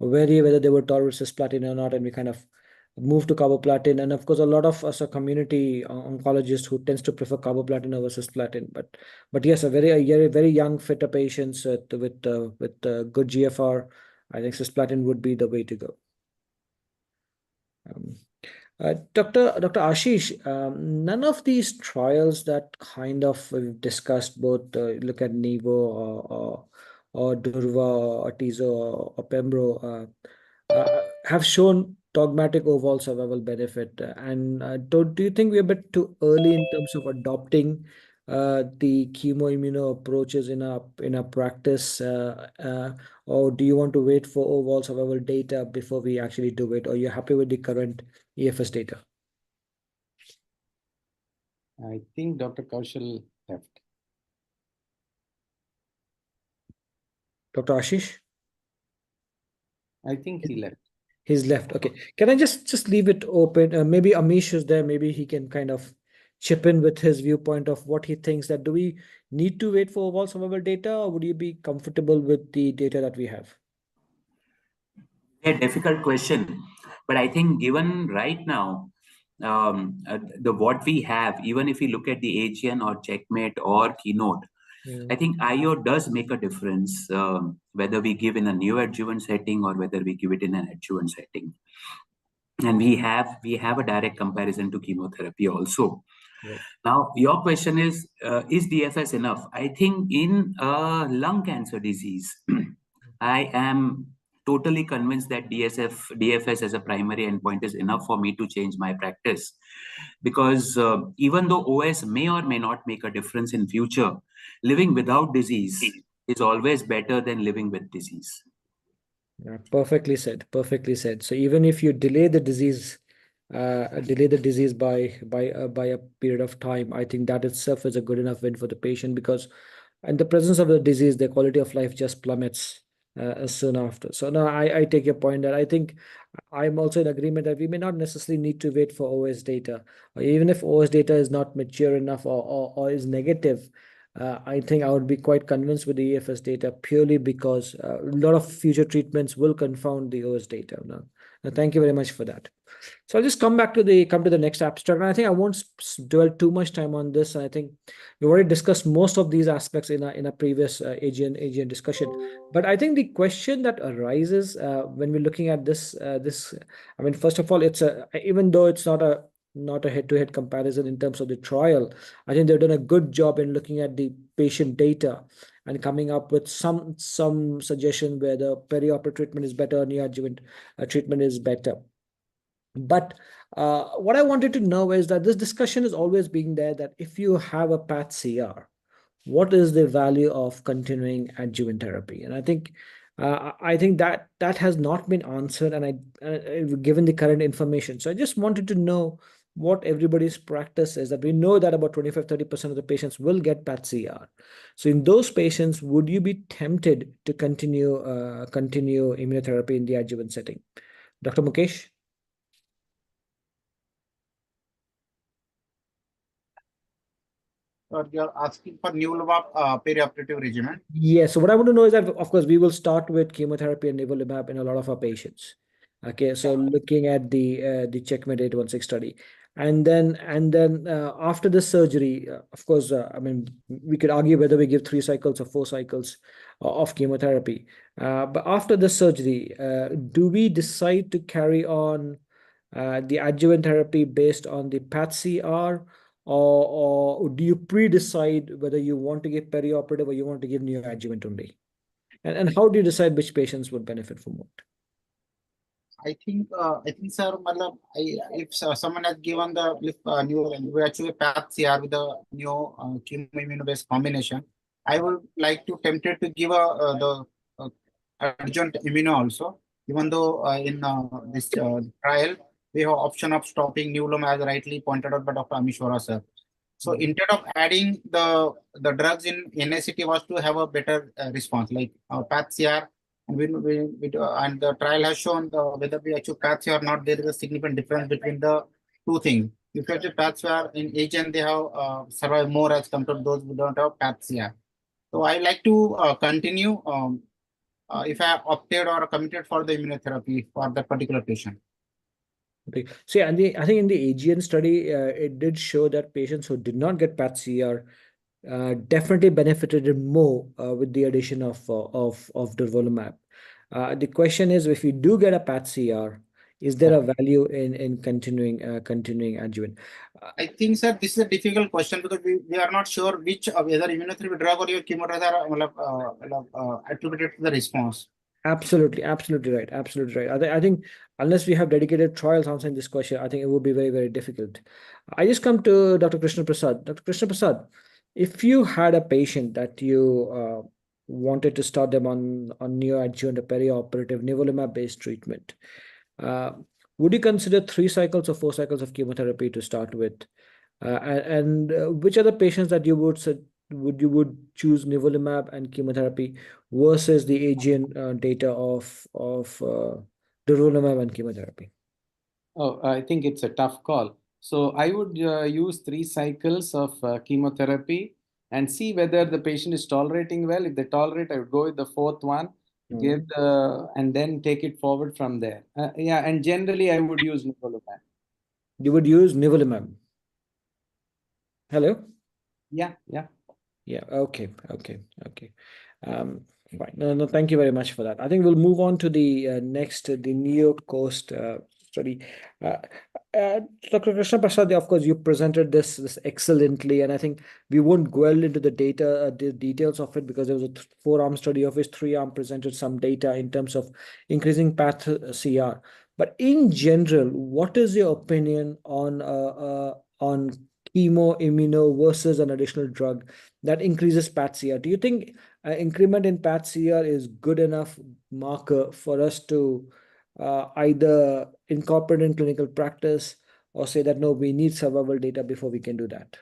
vary whether they were tolerant cisplatin or not, and we kind of move to carboplatin. And of course, a lot of us are community oncologists who tends to prefer carboplatin over cisplatin. But yes, a very young, fitter patients with good GFR, I think cisplatin would be the way to go. Dr. Ashish, none of these trials that kind of we've discussed, both look at Nivo or Durva or Tizo or Pembro, have shown dogmatic overall survival benefit. And do you think we're a bit too early in terms of adopting the chemoimmuno approaches in our practice, or do you want to wait for overall survival data before we actually do it, or you're happy with the current EFS data? I think Dr. Kaushal left. Dr. Ashish? I think he left. He's left. Okay. Can I just leave it open? Maybe Amish is there. Maybe he can kind of chip in with his viewpoint of what he thinks, that do we need to wait for overall survival data, or would you be comfortable with the data that we have? A difficult question, but I think given right now, what we have, even if we look at the AGN or Checkmate or Keynote, I think IO does make a difference, whether we give in a neoadjuvant setting or whether we give it in an adjuvant setting. And we have a direct comparison to chemotherapy also. Right. Now, your question is DFS enough? I think in lung cancer disease, I am totally convinced that DFS as a primary endpoint is enough for me to change my practice. Because even though OS may or may not make a difference in future, living without disease is always better than living with disease. Yeah, perfectly said. So even if you delay the disease by a period of time, I think that itself is a good enough win for the patient, because in the presence of the disease, their quality of life just plummets soon after. So now I take your point that I think I'm also in agreement that we may not necessarily need to wait for OS data, or even if OS data is not mature enough or is negative. I think I would be quite convinced with the EFS data, purely because a lot of future treatments will confound the OS data. Now, thank you very much for that. So I'll just come to the next abstract, and I think I won't dwell too much time on this. And I think we already discussed most of these aspects in a previous AGN discussion. But I think the question that arises when we're looking at this, I mean, first of all, even though it's not a head-to-head comparison in terms of the trial, I think they've done a good job in looking at the patient data and coming up with some suggestion where the perioperative treatment is better, neoadjuvant treatment is better. But what I wanted to know is that this discussion is always being there, that if you have a PAT CR, what is the value of continuing adjuvant therapy? And I think that has not been answered, and given the current information. So I just wanted to know what everybody's practice is. That we know that about 25-30% of the patients will get PAT CR. So in those patients, would you be tempted to continue immunotherapy in the adjuvant setting? Dr. Mukesh? You're asking for nivolumab perioperative regimen? Yes. So what I want to know is that, of course, we will start with chemotherapy and nivolumab in a lot of our patients. Okay, so looking at the Checkmate 816 study, and then after the surgery, of course, I mean, we could argue whether we give 3 cycles or 4 cycles of chemotherapy. But after the surgery, do we decide to carry on the adjuvant therapy based on the PAT CR? Or do you pre-decide whether you want to give perioperative or you want to give neoadjuvant only? And how do you decide which patients would benefit from what? I think, sir, matlab, if someone has given the new, we actually path CR with the new chemo-immuno-based combination, I would like to tempted to give the adjuvant immuno also, even though in this trial, we have option of stopping nivolumab as rightly pointed out by Dr. Amishwara, sir. So instead of adding the drugs in NACT was to have a better response, like path CR. And and the trial has shown whether we achieve paths or not, there is a significant difference between the two things. If you achieve paths in agent, they have survived more as compared to those who don't have paths here. So I like to continue if I opted or committed for the immunotherapy for that particular patient. Okay. So I think in the AGN study, it did show that patients who did not get PAT-CR definitely benefited more with the addition of durvalumab. The question is, if you do get a PAT-CR, is there a value in continuing adjuvant? I think, sir, this is a difficult question because we are not sure which whether immunotherapy drug or your chemotherapy are attributed to the response. Absolutely right. I think unless we have dedicated trials answering this question, I think it would be very, very difficult. I just come to Dr. Krishna Prasad. Dr. Krishna Prasad, if you had a patient that you wanted to start them on neoadjuvant or perioperative nivolumab-based treatment, would you consider 3 cycles or 4 cycles of chemotherapy to start with? And which are the patients that you would choose nivolumab and chemotherapy versus the AGN data of durvalumab and chemotherapy? Oh, I think it's a tough call. So I would use 3 cycles of chemotherapy and see whether the patient is tolerating well. If they tolerate, I would go with the 4th one, give and then take it forward from there. Yeah, and generally I would use nivolumab. You would use nivolumab. Hello? Yeah. Okay. Right. No, thank you very much for that. I think we'll move on to the next, the NeoCOAST study. Dr. Krishna Prasad, of course, you presented this excellently, and I think we won't dwell into the data, the details of it, because there was a 4-arm study of which 3-arm presented some data in terms of increasing PAT-CR. But in general, what is your opinion on chemo, immuno versus an additional drug that increases PAT-CR? Do you think increment in PAT-CR is good enough marker for us to either incorporate in clinical practice or say that no, we need survival data before we can do that?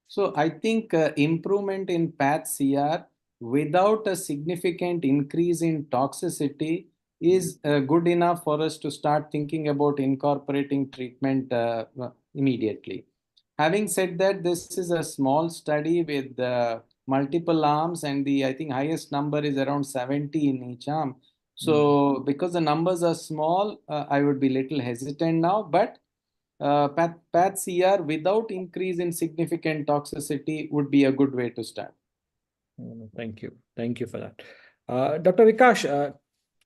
So I think improvement in PAT-CR without a significant increase in toxicity is good enough for us to start thinking about incorporating treatment immediately. Having said that, this is a small study with multiple arms, and I think highest number is around 70 in each arm. So because the numbers are small, I would be little hesitant now, but PAT-CR without increase in significant toxicity would be a good way to start. Thank you for that. Dr. Vikash,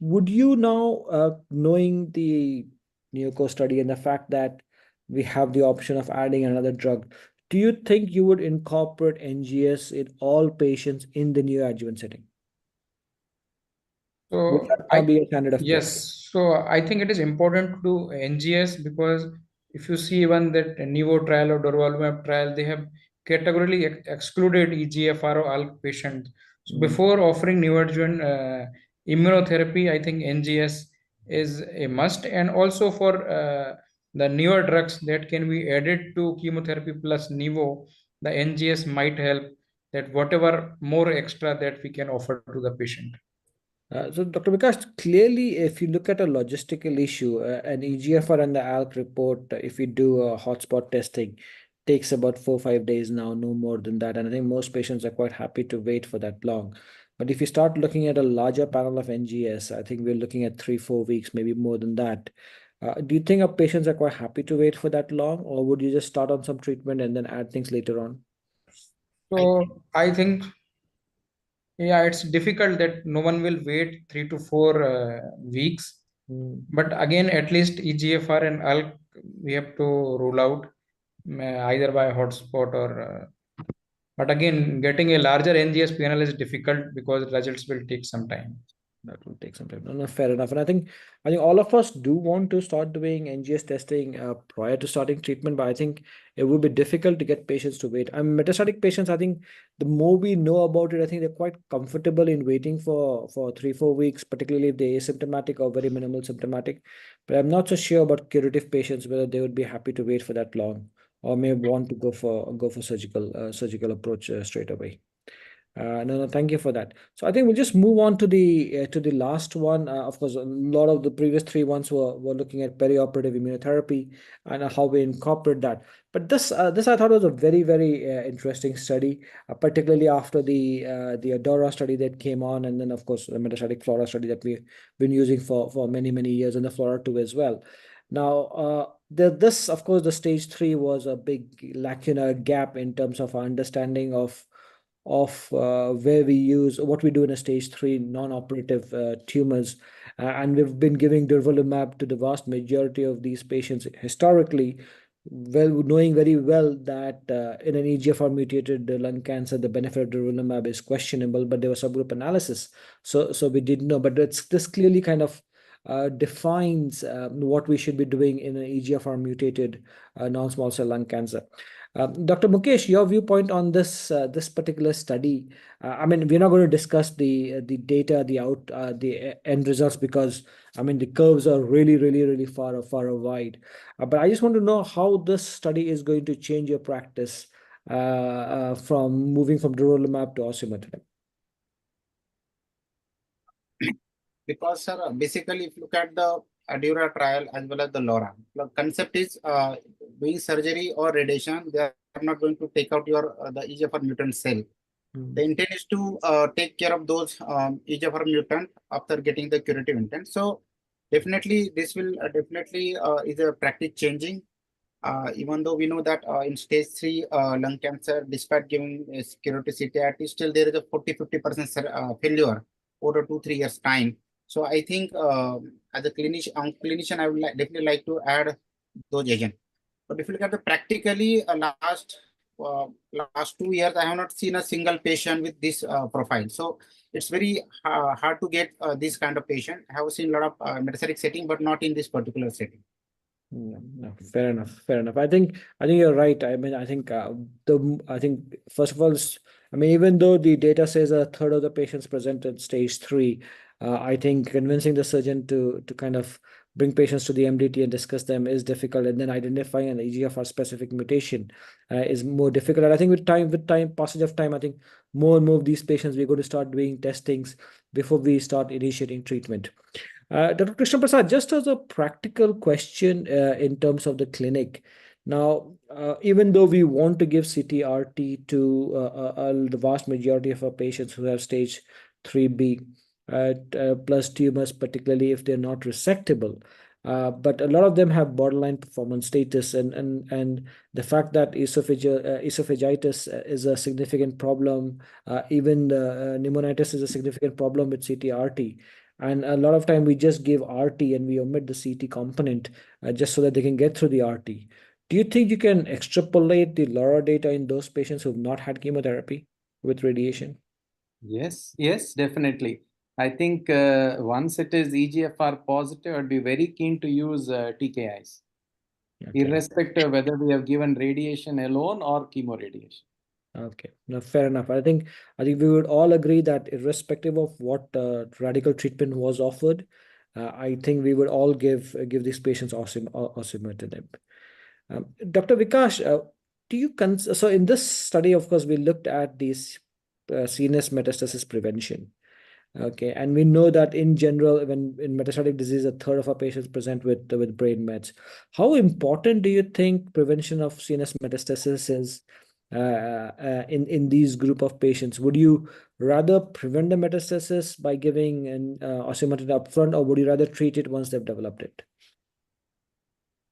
would you now, knowing the NeoCOAST study and the fact that we have the option of adding another drug, do you think you would incorporate NGS in all patients in the neoadjuvant setting? So would that now be a standard of care? yes, so I think it is important to do NGS because if you see even that Nivo trial or durvalumab trial, they have categorically excluded EGFR or ALK patients. So before offering neoadjuvant immunotherapy, I think NGS is a must, and also for the newer drugs that can be added to chemotherapy plus Nivo, the NGS might help that whatever more extra that we can offer to the patient. So Dr. Vikash, clearly, if you look at a logistical issue, an EGFR and the ALK report, if we do a hotspot testing, takes about 4 or 5 days now, no more than that. And I think most patients are quite happy to wait for that long. But if you start looking at a larger panel of NGS, I think we're looking at 3 or 4 weeks, maybe more than that. Do you think our patients are quite happy to wait for that long, or would you just start on some treatment and then add things later on? So I think, yeah, it's difficult that no one will wait 3 to 4 weeks. But again, at least EGFR and ALK, we have to rule out either by hotspot or But again, getting a larger NGS panel is difficult because results will take some time. That will take some time. No, no, fair enough. And I think all of us do want to start doing NGS testing prior to starting treatment, but I think it would be difficult to get patients to wait. Metastatic patients, I think the more we know about it, I think they're quite comfortable in waiting for 3-4 weeks, particularly if they're asymptomatic or very minimal symptomatic. But I'm not so sure about curative patients whether they would be happy to wait for that long or may want to go for surgical approach straight away. No, thank you for that. So I think we'll just move on to the last one. Of course, a lot of the previous 3 ones were looking at perioperative immunotherapy and how we incorporate that. But this I thought was a very, very interesting study, particularly after the ADAURA study that came on, and then of course the metastatic FLAURA study that we've been using for many years, and the FLAURA2 as well. Now, this of course the stage 3 was a big lacuna gap in terms of our understanding of where we use what we do in a stage 3 non-operative tumors, and we've been giving durvalumab to the vast majority of these patients historically, well knowing very well that in an EGFR mutated lung cancer the benefit of durvalumab is questionable, but there was subgroup analysis, so we didn't know. But this clearly kind of defines what we should be doing in an EGFR mutated non-small cell lung cancer. Dr. Mukesh, your viewpoint on this particular study. We're not going to discuss the data, the end results, because the curves are really far wide. But I just want to know how this study is going to change your practice from moving from durvalumab to osimertinib. Because, sir, basically, if you look at the ADAURA trial as well as the LAURA, the concept is doing surgery or radiation, they are not going to take out your the EGFR mutant cell. The intent is to take care of those EGFR mutant after getting the curative intent. So definitely this will definitely is a practice changing. Even though we know that in stage 3 lung cancer, despite giving curative CTIT, still there is a 40-50% failure over 2-3 years time. So I think as a clinician, I would definitely like to add those agents. But if you look at the practically last 2 years, I have not seen a single patient with this profile. So it's very hard to get this kind of patient. I have seen a lot of metastatic setting, but not in this particular setting. No, fair enough. I think you're right. I think first of all, even though the data says a third of the patients presented stage 3, I think convincing the surgeon to kind of bring patients to the MDT and discuss them is difficult, and then identifying an EGFR specific mutation is more difficult. And I think with passage of time, I think more and more of these patients we're going to start doing testings before we start initiating treatment. Dr. Krishna Prasad, just as a practical question in terms of the clinic. Now, even though we want to give CTRT to the vast majority of our patients who have stage 3B plus tumors, particularly if they're not resectable, but a lot of them have borderline performance status, and the fact that esophagitis is a significant problem, even pneumonitis is a significant problem with CTRT. And a lot of time we just give RT and we omit the CT component just so that they can get through the RT. Do you think you can extrapolate the LAURA data in those patients who have not had chemotherapy with radiation? Yes, definitely. I think once it is EGFR positive, I'd be very keen to use TKIs, irrespective of whether we have given radiation alone or chemoradiation. Okay, no, fair enough. I think we would all agree that irrespective of what radical treatment was offered, I think we would all give these patients osimertinib. Dr. Vikash, do you so in this study, of course, we looked at these CNS metastasis prevention. Okay, and we know that in general, when in metastatic disease, a third of our patients present with brain mets. How important do you think prevention of CNS metastasis is in these group of patients? Would you rather prevent the metastasis by giving an osimertinib upfront, or would you rather treat it once they've developed it?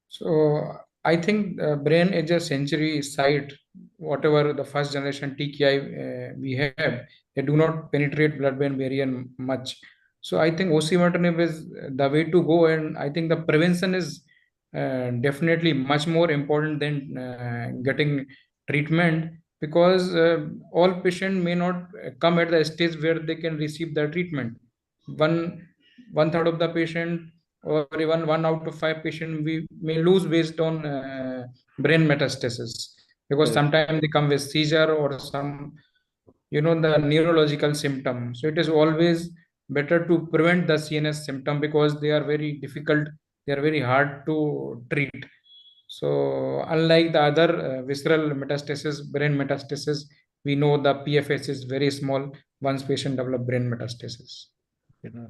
So I think brain is a century site. Whatever the first generation TKI we have, they do not penetrate blood-brain barrier much. So I think osimertinib is the way to go, and I think the prevention is definitely much more important than getting treatment, because all patient may not come at the stage where they can receive the treatment. One third of the patient, or even 1 out of 5 patient, we may lose based on brain metastasis, because Right. sometimes they come with seizure or some, the neurological symptom. So it is always better to prevent the CNS symptom, because they are very difficult, they are very hard to treat. So unlike the other visceral metastasis, brain metastasis, we know the PFS is very small once patient develop brain metastasis.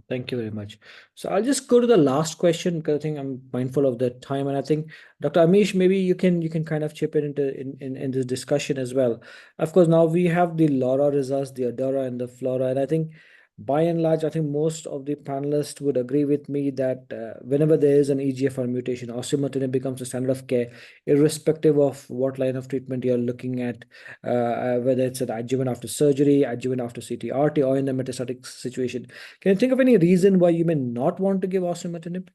Thank you very much. So I'll just go to the last question, because I think I'm mindful of the time, and I think Dr. Amish, maybe you can kind of chip in into in this discussion as well. Of course, now we have the LAURA results, the ADAURA and the FLAURA, and I think by and large, I think most of the panelists would agree with me that whenever there is an EGFR mutation, osimertinib becomes the standard of care, irrespective of what line of treatment you're looking at, whether it's an adjuvant after surgery, adjuvant after CT/RT, or in the metastatic situation. Can you think of any reason why you may not want to give osimertinib?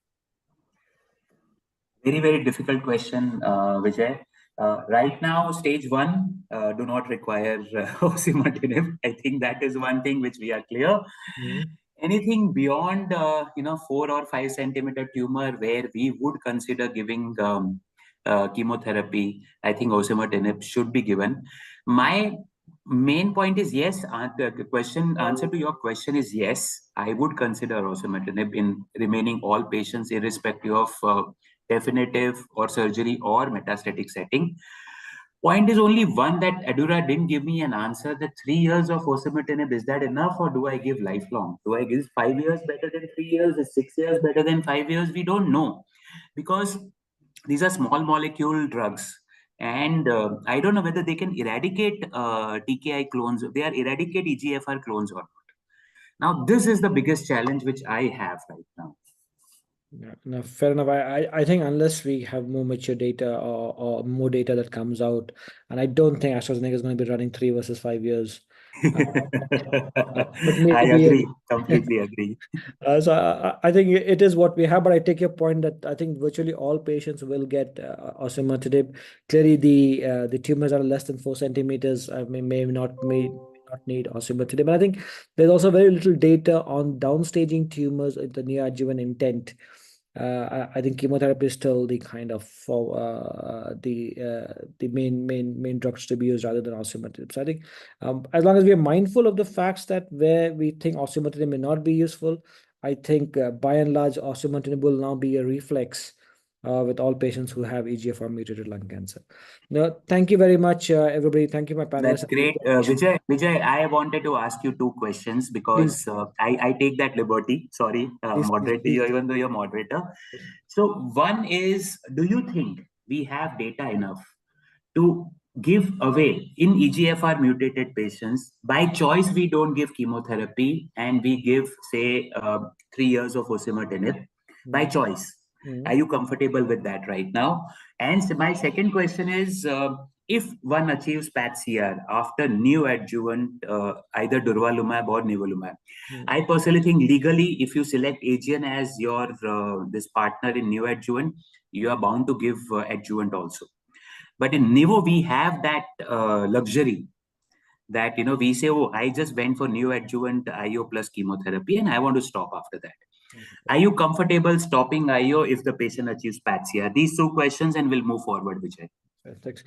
Very, very difficult question, Vijay. Right now, stage 1 do not require osimertinib. I think that is one thing which we are clear. Anything beyond 4 or 5 centimeter tumor where we would consider giving chemotherapy, I think osimertinib should be given. My main point is yes. Answer to your question is yes. I would consider osimertinib in remaining all patients, irrespective of definitive or surgery or metastatic setting. Point is only one, that ADAURA didn't give me an answer. That 3 years of osimertinib, is that enough, or do I give lifelong? Do I give 5 years better than 3 years? Is 6 years better than 5 years? We don't know, because these are small molecule drugs. And I don't know whether they can eradicate TKI clones. They are eradicate EGFR clones or not. Now, this is the biggest challenge which I have right now. Yeah, no, fair enough. I think unless we have more mature data or more data that comes out, and I don't think AstraZeneca is going to be running 3 versus 5 years. But maybe, I agree, completely agree. So I think it is what we have, but I take your point that I think virtually all patients will get osimertinib. Clearly, the tumors are less than 4 centimeters. May not need osimertinib. But I think there's also very little data on downstaging tumors in the neoadjuvant intent. I think chemotherapy is still the kind of the main drugs to be used rather than osimertinib. So I think as long as we are mindful of the facts that where we think osimertinib may not be useful, I think by and large osimertinib will now be a reflex with all patients who have EGFR mutated lung cancer. No, thank you very much, everybody. Thank you, my panelists. That's great. Vijay, I wanted to ask you 2 questions, because I take that liberty. Sorry, moderator, please. even though you're moderator. So one is, do you think we have data enough to give away in EGFR mutated patients? By choice, we don't give chemotherapy and we give, say, 3 years of osimertinib by choice. Are you comfortable with that right now? And so my second question is, if one achieves PAT-CR after neoadjuvant, either durvalumab or nivolumab, I personally think legally, if you select Aegean as your this partner in neoadjuvant, you are bound to give adjuvant also. But in Nivo, we have that luxury that, we say, oh, I just went for neoadjuvant IO plus chemotherapy and I want to stop after that. Are you comfortable stopping IO if the patient achieves PAT-CR? These 2 questions, and we'll move forward, Vijay. Thanks.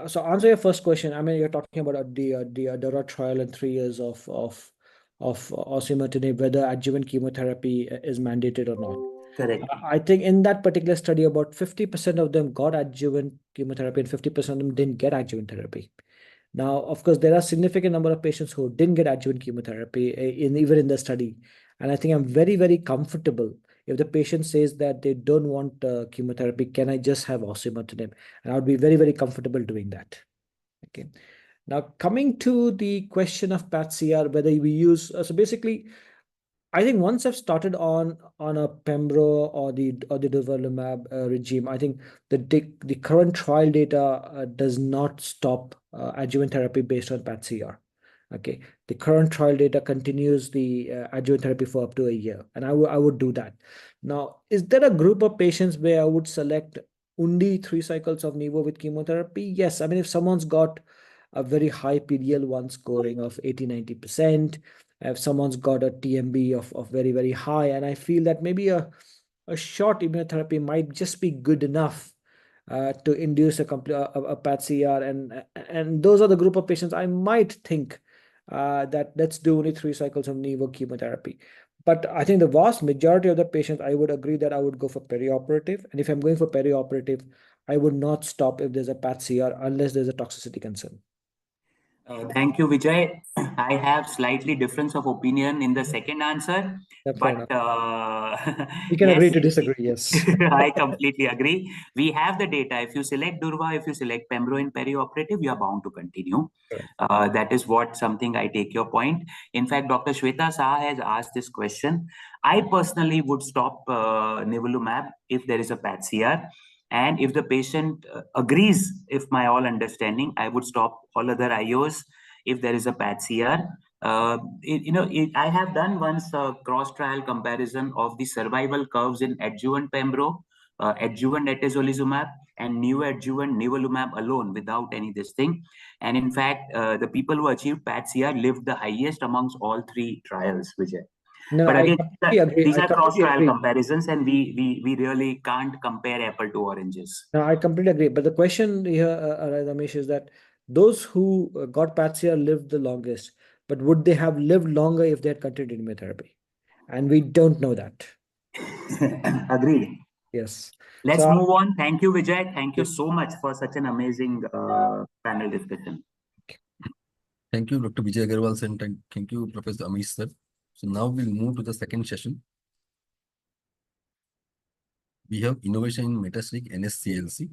So answer your first question. I mean, you're talking about the ADAURA trial and 3 years of osimertinib, whether adjuvant chemotherapy is mandated or not. Correct. I think in that particular study, about 50% of them got adjuvant chemotherapy and 50% of them didn't get adjuvant therapy. Now, of course, there are a significant number of patients who didn't get adjuvant chemotherapy even in the study. And I think I'm very, very comfortable if the patient says that they don't want chemotherapy, can I just have osimertinib? And I would be very, very comfortable doing that. Okay. Now, coming to the question of PAT-CR, whether we use, so basically, I think once I've started on a Pembro or the durvalumab regime, I think the current trial data does not stop adjuvant therapy based on PAT-CR. Okay, the current trial data continues the adjuvant therapy for up to a year, and I would do that. Now, is there a group of patients where I would select only 3 cycles of Nivo with chemotherapy? Yes, I mean, if someone's got a very high PD-L1 scoring of 80-90%. If someone's got a TMB of very, very high, and I feel that maybe a short immunotherapy might just be good enough to induce a complete a PAT-CR, and those are the group of patients I might think that let's do only 3 cycles of nivo chemotherapy. But I think the vast majority of the patients, I would agree that I would go for perioperative, and if I'm going for perioperative, I would not stop if there's a PAT-CR unless there's a toxicity concern. Thank you, Vijay. I have slightly difference of opinion in the second answer, Yeah, fair but we can yes, agree to disagree. Yes. I completely agree. We have the data. If you select Durva, if you select Pembro in perioperative, you are bound to continue. That is what something I take your point. In fact, Dr. Shweta Saha has asked this question. I personally would stop nivolumab if there is a PAT-CR. And if the patient agrees, if my all understanding, I would stop all other IOs if there is a PAT-CR. I have done once a cross-trial comparison of the survival curves in adjuvant Pembro, adjuvant atezolizumab, and neoadjuvant nivolumab alone without any this thing. And in fact, the people who achieved PAT-CR lived the highest amongst all 3 trials, Vijay. No, But I again, completely agree. these I are completely cross-trial agree. comparisons, and we really can't compare apple to oranges. No, I completely agree. But the question here, Ramesh, is that those who got PAT-CR lived the longest, but would they have lived longer if they had continued immunotherapy? And we don't know that. Agreed. Yes. Let's So, move on. Thank you, Vijay. Thank you so much for such an amazing panel discussion. Thank you, Dr. Vijay Agarwal, sir, and thank you, Professor Amish, sir. So now we'll move to the second session. We have innovation in metastatic NSCLC.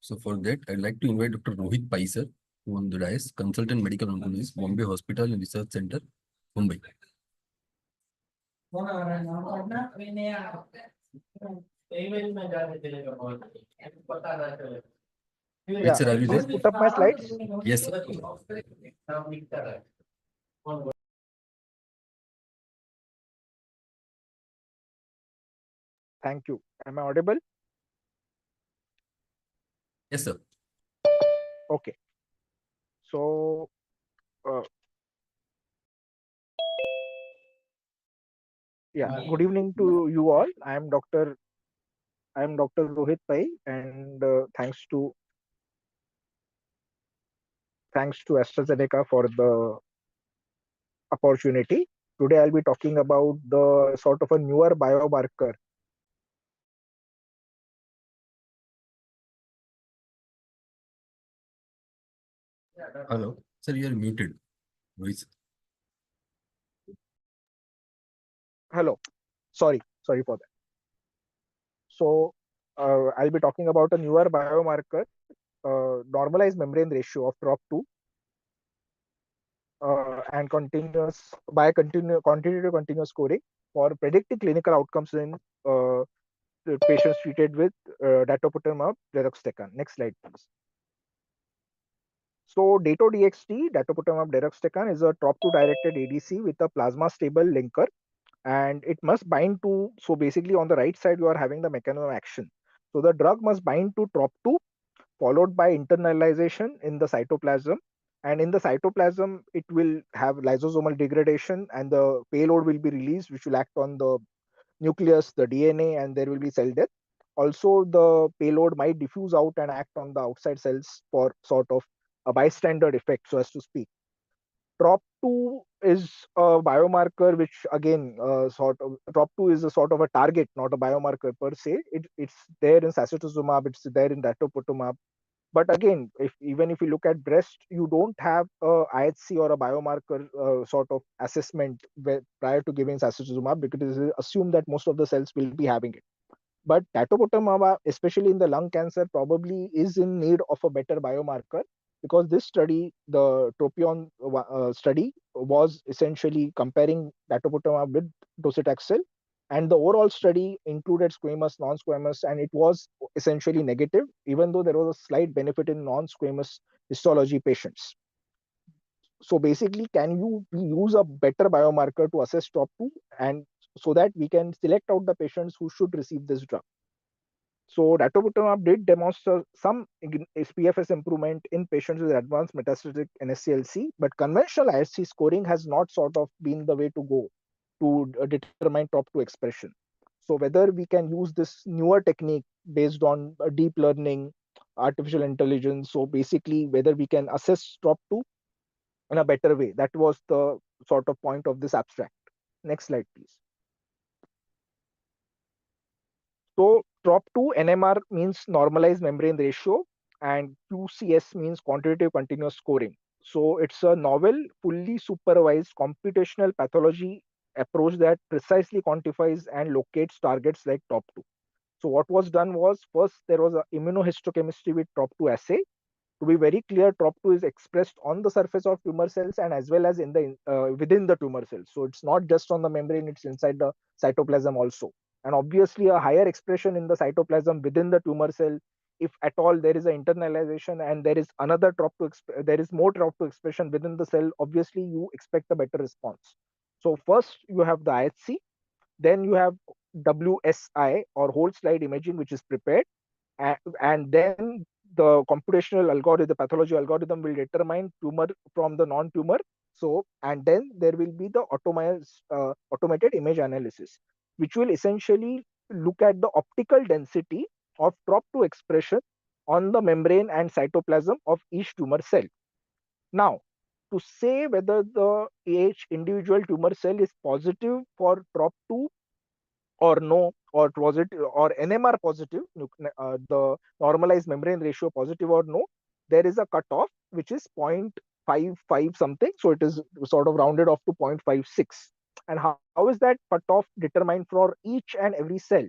So for that, I'd like to invite Dr. Rohit Pai, sir, who on the dais, consultant medical oncologist, Bombay Hospital and Research Center, Mumbai. Right, sir, are you there? Please put up my slides. Yes, sir. Thank you. Am I audible? Yes, sir. Okay. So, yeah, good evening to you all. I am Dr. Rohit Pai, and thanks to AstraZeneca for the opportunity. Today, I'll be talking about the sort of a newer biomarker. Hello, sir, you are muted. Voice. Hello. Sorry for that. So, I'll be talking about a newer biomarker, normalized membrane ratio of TROP2, and continuous scoring for predicting clinical outcomes in the patients treated with datopotamab deruxtecan. Next slide, please. So Dato-DXd, datopotamab deruxtecan, is a TROP2 directed ADC with a plasma stable linker, and it must bind to. So basically, on the right side, you are having the mechanism of action. So the drug must bind to TROP2, followed by internalization in the cytoplasm. And in the cytoplasm, it will have lysosomal degradation, and the payload will be released, which will act on the nucleus, the DNA, and there will be cell death. Also, the payload might diffuse out and act on the outside cells for sort of a bystander effect, so as to speak. TROP2 is a biomarker, which again, TROP2 is a sort of a target, not a biomarker per se. It's there in sacituzumab, it's there in datopotamab. But again, even if you look at breast, you don't have a IHC or a biomarker sort of assessment prior to giving sacituzumab, because it is assumed that most of the cells will be having it. But datopotamab, especially in the lung cancer, probably is in need of a better biomarker, because this study, the Tropion study, was essentially comparing datopotamab with docetaxel, and the overall study included squamous, non-squamous, and it was essentially negative, even though there was a slight benefit in non-squamous histology patients. So basically, can you use a better biomarker to assess TROP2, and so that we can select out the patients who should receive this drug? So datopotamab did demonstrate some PFS improvement in patients with advanced metastatic NSCLC, but conventional IHC scoring has not sort of been the way to go to determine TROP2 expression. So whether we can use this newer technique based on deep learning, artificial intelligence, so basically whether we can assess TROP2 in a better way. That was the sort of point of this abstract. Next slide, please. So TROP2 NMR means normalized membrane ratio, and QCS means quantitative continuous scoring. So it's a novel, fully supervised computational pathology approach that precisely quantifies and locates targets like TROP2. So what was done was, first there was an immunohistochemistry with TROP2 assay. To be very clear, TROP2 is expressed on the surface of tumor cells and as well as in the within the tumor cells. So it's not just on the membrane; it's inside the cytoplasm also. And obviously, a higher expression in the cytoplasm within the tumor cell, if at all there is an internalization and there is another there is more TROP2 expression within the cell, obviously you expect a better response. So first you have the IHC, then you have WSI or whole slide imaging, which is prepared, and then the computational algorithm, the pathology algorithm will determine tumor from the non-tumor. So, and then there will be the automated image analysis, which will essentially look at the optical density of TROP2 expression on the membrane and cytoplasm of each tumor cell. Now, to say whether each individual tumor cell is positive for TROP2 or no, or positive or NMR positive, the normalized membrane ratio positive or no, there is a cutoff which is 0.55 something. So it is sort of rounded off to 0.56. And how is that cutoff determined for each and every cell?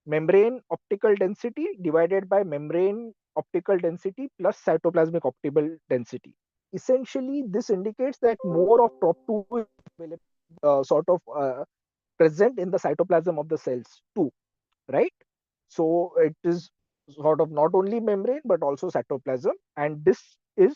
Membrane optical density divided by membrane optical density plus cytoplasmic optical density. Essentially, this indicates that more of TROP2 is present in the cytoplasm of the cells too, right? So it is sort of not only membrane but also cytoplasm, and this is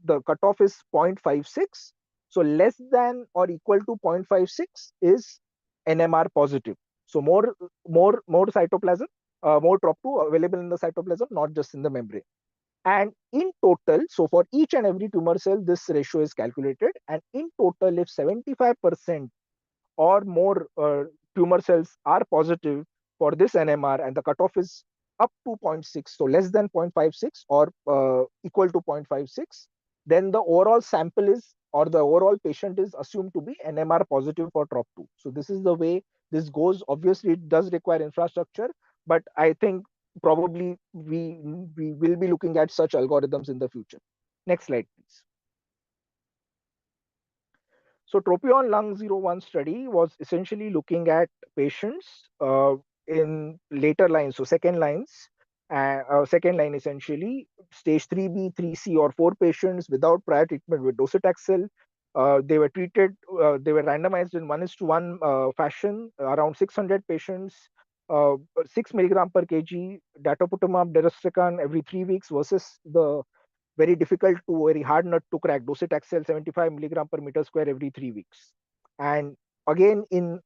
the cutoff is 0.56. So less than or equal to 0.56 is NMR positive. So more cytoplasm, more TROP2 available in the cytoplasm, not just in the membrane. And in total, so for each and every tumor cell, this ratio is calculated. And in total, if 75% or more tumor cells are positive for this NMR and the cutoff is up to 0.6, so less than 0.56 or equal to 0.56, then the overall sample is, or the overall patient is assumed to be NMR positive for TROP2. So this is the way this goes. Obviously, it does require infrastructure, but I think probably we will be looking at such algorithms in the future. Next slide, please. So Tropion Lung 01 study was essentially looking at patients in later lines, so second lines, second line essentially, stage 3B, 3C or 4 patients without prior treatment with docetaxel. They were treated, they were randomized in 1:1 fashion, around 600 patients, 6 milligram per kg, datopotamab deruxtecan every 3 weeks versus the very difficult to very hard nut to crack docetaxel 75 milligram per meter square every 3 weeks. And again and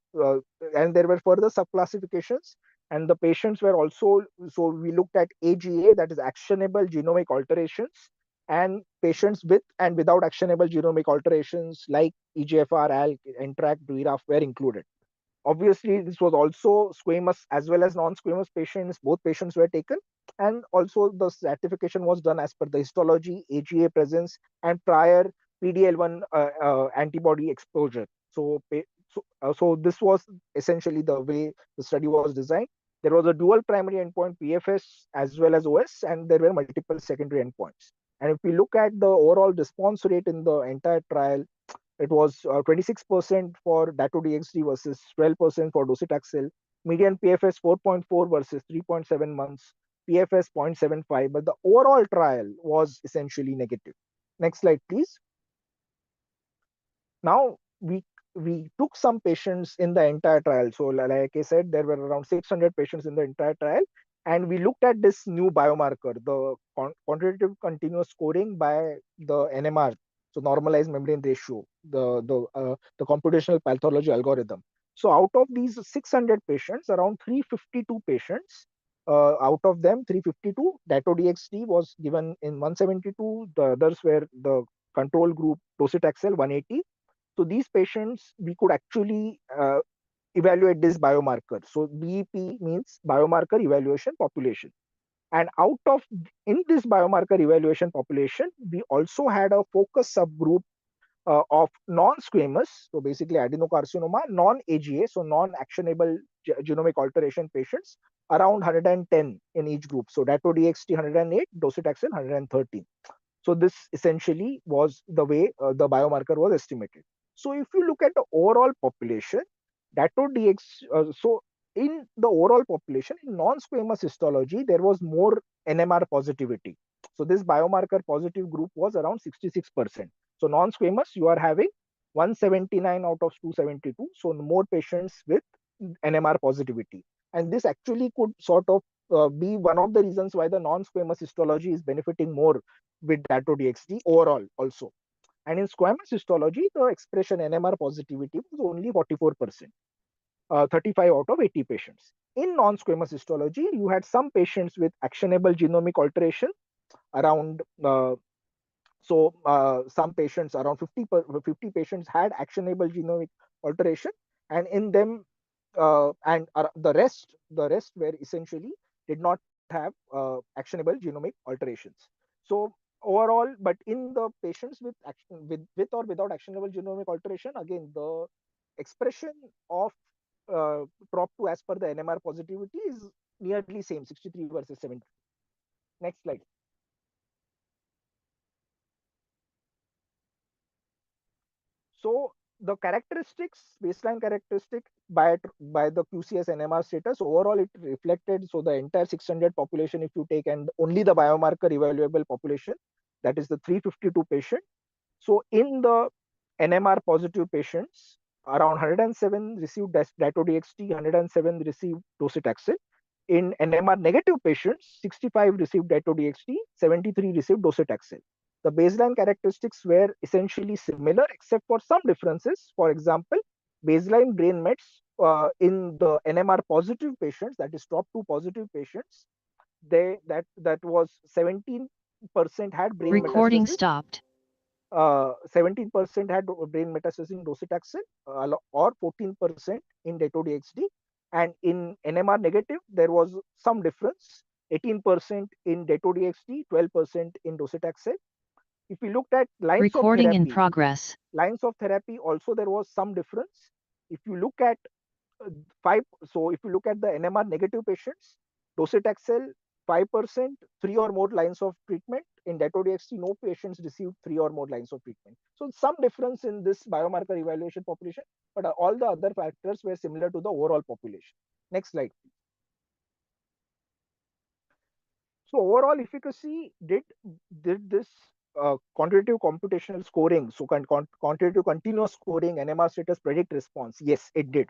there were further subclassifications, and the patients were also, so we looked at AGA, that is actionable genomic alterations, and patients with and without actionable genomic alterations like EGFR, ALK, NTRK, BRAF were included. Obviously, this was also squamous as well as non-squamous patients. Both patients were taken, and also the stratification was done as per the histology, AGA presence, and prior PD-L1 antibody exposure. So this was essentially the way the study was designed. There was a dual primary endpoint, PFS as well as OS, and there were multiple secondary endpoints. And if we look at the overall response rate in the entire trial, it was 26% for Dato-DXd versus 12% for docetaxel. Median PFS 4.4 versus 3.7 months. PFS 0.75, but the overall trial was essentially negative. Next slide, please. Now we took some patients in the entire trial. So like I said, there were around 600 patients in the entire trial, and we looked at this new biomarker, the quantitative continuous scoring by the NMR, so normalized membrane ratio, the computational pathology algorithm. So out of these 600 patients, around 352 patients Out of them, 352 Dato-DXd was given in 172. The others were the control group docetaxel 180. So these patients, we could actually evaluate this biomarker. So BEP means biomarker evaluation population. And out of in this biomarker evaluation population, we also had a focus subgroup of non-squamous, so basically adenocarcinoma, non-AGA, so non-actionable genomic alteration patients, around 110 in each group. So Dato-DXd 108, docetaxel 113. So this essentially was the way the biomarker was estimated. So if you look at the overall population, Dato-DX, so in the overall population, in non-squamous histology, there was more NMR positivity. So this biomarker positive group was around 66%. So non-squamous, you are having 179 out of 272. So more patients with NMR positivity. And this actually could sort of be one of the reasons why the non-squamous histology is benefiting more with Dato-DXd overall also. And in squamous histology, the expression NMR positivity was only 44%, 35 out of 80 patients. In non-squamous histology, you had some patients with actionable genomic alteration, around some patients, around 50 patients had actionable genomic alteration, and in them the rest were essentially did not have actionable genomic alterations. So overall, but in the patients with or without actionable genomic alteration, again the expression of TROP2 as per the NMR positivity is nearly same, 63 versus 70. Next slide. So the characteristics, baseline characteristic by the QCS NMR status, overall it reflected, so the entire 600 population, if you take, and only the biomarker evaluable population, that is the 352 patient. So in the NMR positive patients, around 107 received Dato-DXd, 107 received docetaxel. In NMR negative patients, 65 received Dato-DXd, 73 received docetaxel. The baseline characteristics were essentially similar, except for some differences. For example, baseline brain mets in the NMR positive patients, that is TROP2 positive patients, that was 17% had brain Recording metastasis. stopped. 17% had brain metastasis in docetaxel, or 14% in Dato-DXd. And in NMR negative, there was some difference, 18% in Dato-DXd, 12% in docetaxel. If we looked at lines Recording of therapy, in progress. lines of therapy also there was some difference. If you look at if you look at the NMR negative patients, docetaxel 5%, 3 or more lines of treatment. In Dato-DXd, no patients received 3 or more lines of treatment. So some difference in this biomarker evaluation population, but all the other factors were similar to the overall population. Next slide. So overall efficacy, did this quantitative computational scoring, so quantitative continuous scoring NMR status predict response? Yes, it did.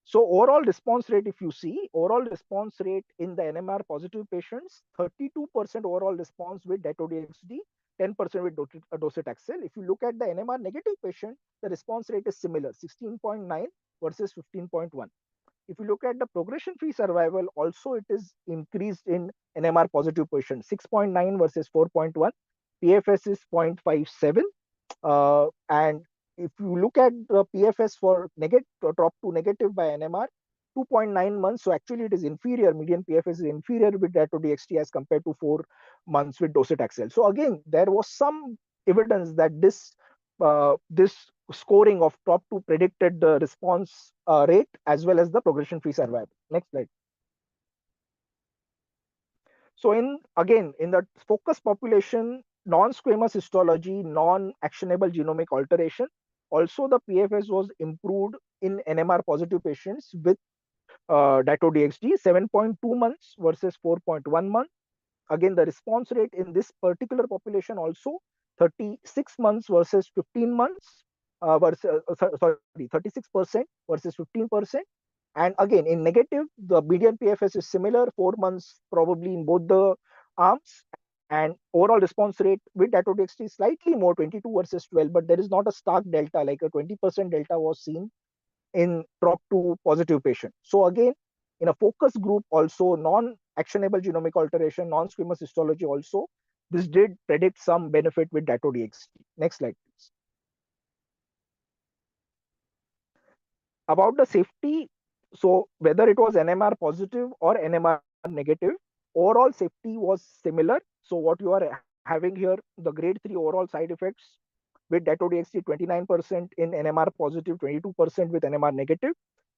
So overall response rate, if you see, overall response rate in the NMR positive patients, 32% overall response with Dato-DXd, 10% with docetaxel. If you look at the NMR negative patient, the response rate is similar, 16.9 versus 15.1. If you look at the progression-free survival, also it is increased in NMR positive patients, 6.9 versus 4.1. PFS is 0.57. And if you look at the PFS for TROP2 negative by NMR, 2.9 months. So actually it is inferior, median PFS is inferior with Dato-DXd as compared to 4 months with docetaxel. So again, there was some evidence that this scoring of TROP2 predicted the response rate as well as the progression-free survival. Next slide. So in the focus population, non-squamous histology, non-actionable genomic alteration, also the PFS was improved in NMR positive patients with Dato-DXd, 7.2 months versus 4.1 months. Again, the response rate in this particular population also 36 months versus 15 months, 36% versus 15%. And again, in negative, the median PFS is similar, 4 months probably in both the arms. And overall response rate with Dato-DXd is slightly more, 22 versus 12, but there is not a stark delta, like a 20% delta was seen in TROP2 positive patient. So again, in a focus group also, actionable genomic alteration, non-squamous histology also, this did predict some benefit with Dato-DXd. Next slide, please. About the safety, so whether it was NMR positive or NMR negative, overall safety was similar. So what you are having here, the grade 3 overall side effects with Dato-DXd 29% in NMR positive, 22% with NMR negative.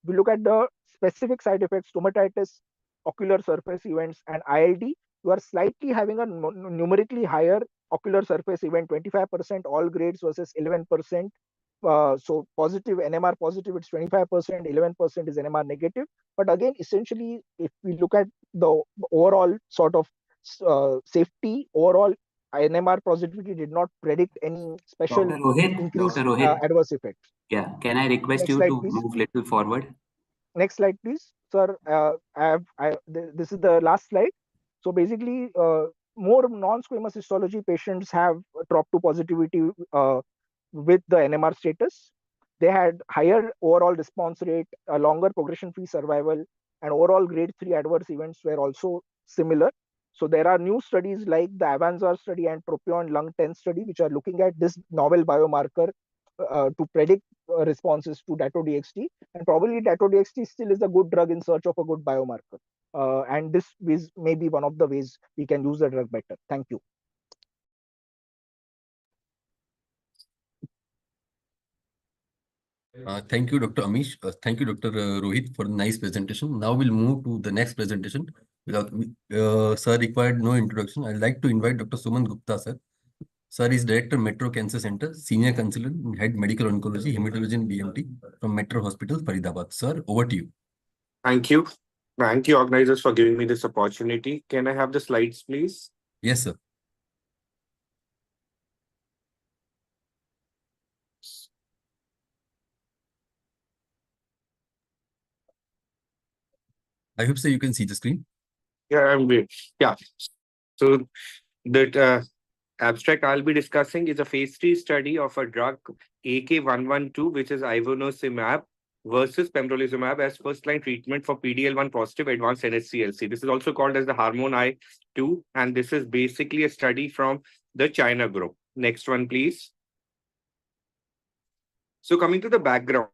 If we look at the specific side effects, stomatitis, ocular surface events, and ILD, you are slightly having a numerically higher ocular surface event, 25% all grades versus 11%. So positive, NMR positive, it's 25%, 11% is NMR negative. But again, essentially, if we look at the overall sort of safety, overall NMR positivity did not predict any special increased adverse effects. Yeah, can I request Next you slide, to please. move little forward? Next slide, please. Sir, this is the last slide. So basically, more non-squamous histology patients have TROP2 positivity with the NMR status. They had higher overall response rate, a longer progression-free survival, and overall grade 3 adverse events were also similar. So there are new studies like the Avanzar study and Propion Lung 10 study, which are looking at this novel biomarker to predict responses to Dato-DXd. And probably Dato-DXd still is a good drug in search of a good biomarker. And this is maybe one of the ways we can use the drug better. Thank you. Thank you, Dr. Amish. Thank you, Dr. Rohit, for the nice presentation. Now we'll move to the next presentation. Without sir required no introduction. I'd like to invite Dr. Suman Gupta, sir. Sir is Director, Metro Cancer Center, Senior Consultant, Head Medical Oncology, Hematology and BMT from Metro Hospital, Faridabad. Sir, over to you. Thank you. Thank you, organizers, for giving me this opportunity. Can I have the slides, please? Yes, sir. I hope so you can see the screen. Yeah, I'm great. Yeah. So that abstract I'll be discussing is a phase 3 study of a drug AK112, which is ivonescimab versus pembrolizumab as first-line treatment for PD-L1 positive advanced NSCLC. This is also called as the HARMONi-2, and this is basically a study from the China group. Next one, please. So coming to the background,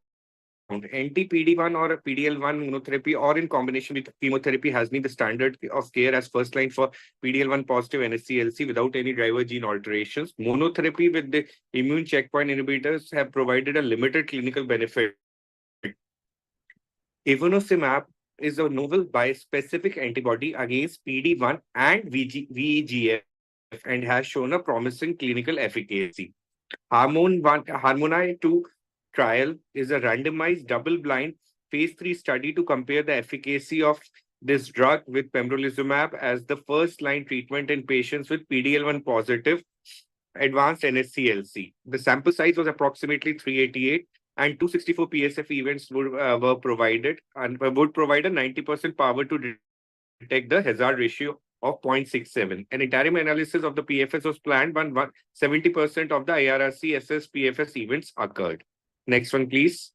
anti-PD-1 or a PD-L1 monotherapy or in combination with chemotherapy has been the standard of care as first line for PD-L1 positive NSCLC without any driver gene alterations. Monotherapy with the immune checkpoint inhibitors have provided a limited clinical benefit. Ivonescimab is a novel bispecific antibody against PD-1 and VEGF and has shown a promising clinical efficacy. HARMONi-2 trial is a randomized double-blind phase 3 study to compare the efficacy of this drug with pembrolizumab as the first-line treatment in patients with PD-L1 positive advanced NSCLC. The sample size was approximately 388 and 264 PSF events were provided and would provide a 90% power to detect the hazard ratio of 0.67. An interim analysis of the PFS was planned when 70% of the IRRC SS PFS events occurred. Next one, please.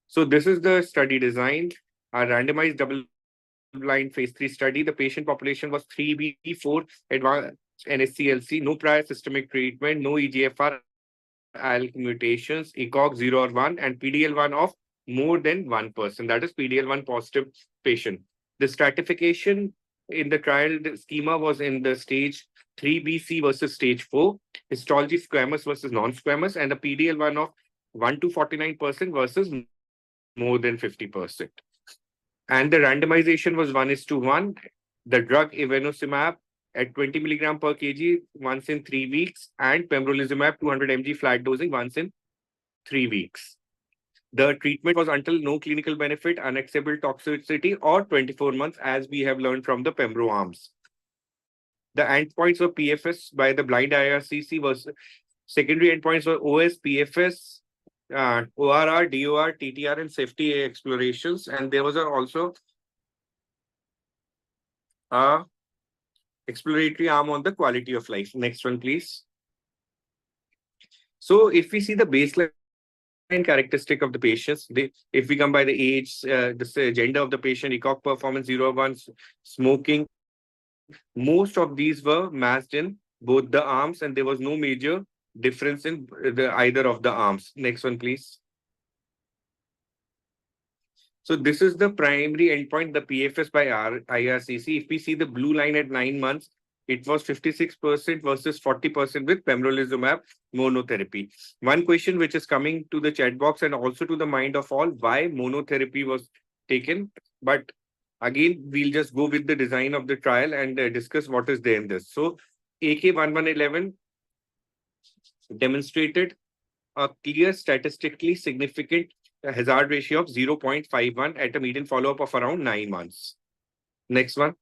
So this is the study design, a randomized double-blind phase 3 study. The patient population was 3B4 advanced NSCLC, no prior systemic treatment, no EGFR ALK mutations, ECOG 0 or 1, and PD-L1 of more than 1%. That is PD-L1 positive patient. The stratification in the trial schema was in the stage 3BC versus stage 4, histology squamous versus non-squamous, and a PD-L1 of 1 to 49% versus more than 50%. And the randomization was 1:1. The drug ivonescimab at 20 milligram per kg once in 3 weeks, and pembrolizumab 200 mg flat dosing once in 3 weeks. The treatment was until no clinical benefit, unacceptable toxicity, or 24 months, as we have learned from the pembro arms. The endpoints were PFS by the blind IRCC was secondary endpoints were OS, PFS, ORR, DOR, TTR, and safety explorations. And there was also exploratory arm on the quality of life. Next one, please. So if we see the baseline characteristic of the patients. If we come by the age, the gender of the patient, ECOG performance 0 1, smoking, most of these were matched in both the arms, and there was no major difference in either of the arms. Next one, please. So this is the primary endpoint, the PFS by IRCC. If we see the blue line at 9 months, it was 56% versus 40% with pembrolizumab monotherapy. One question which is coming to the chat box and also to the mind of all, why monotherapy was taken. But again, we'll just go with the design of the trial and discuss what is there in this. So AK1111 demonstrated a clear statistically significant hazard ratio of 0.51 at a median follow-up of around 9 months. Next one.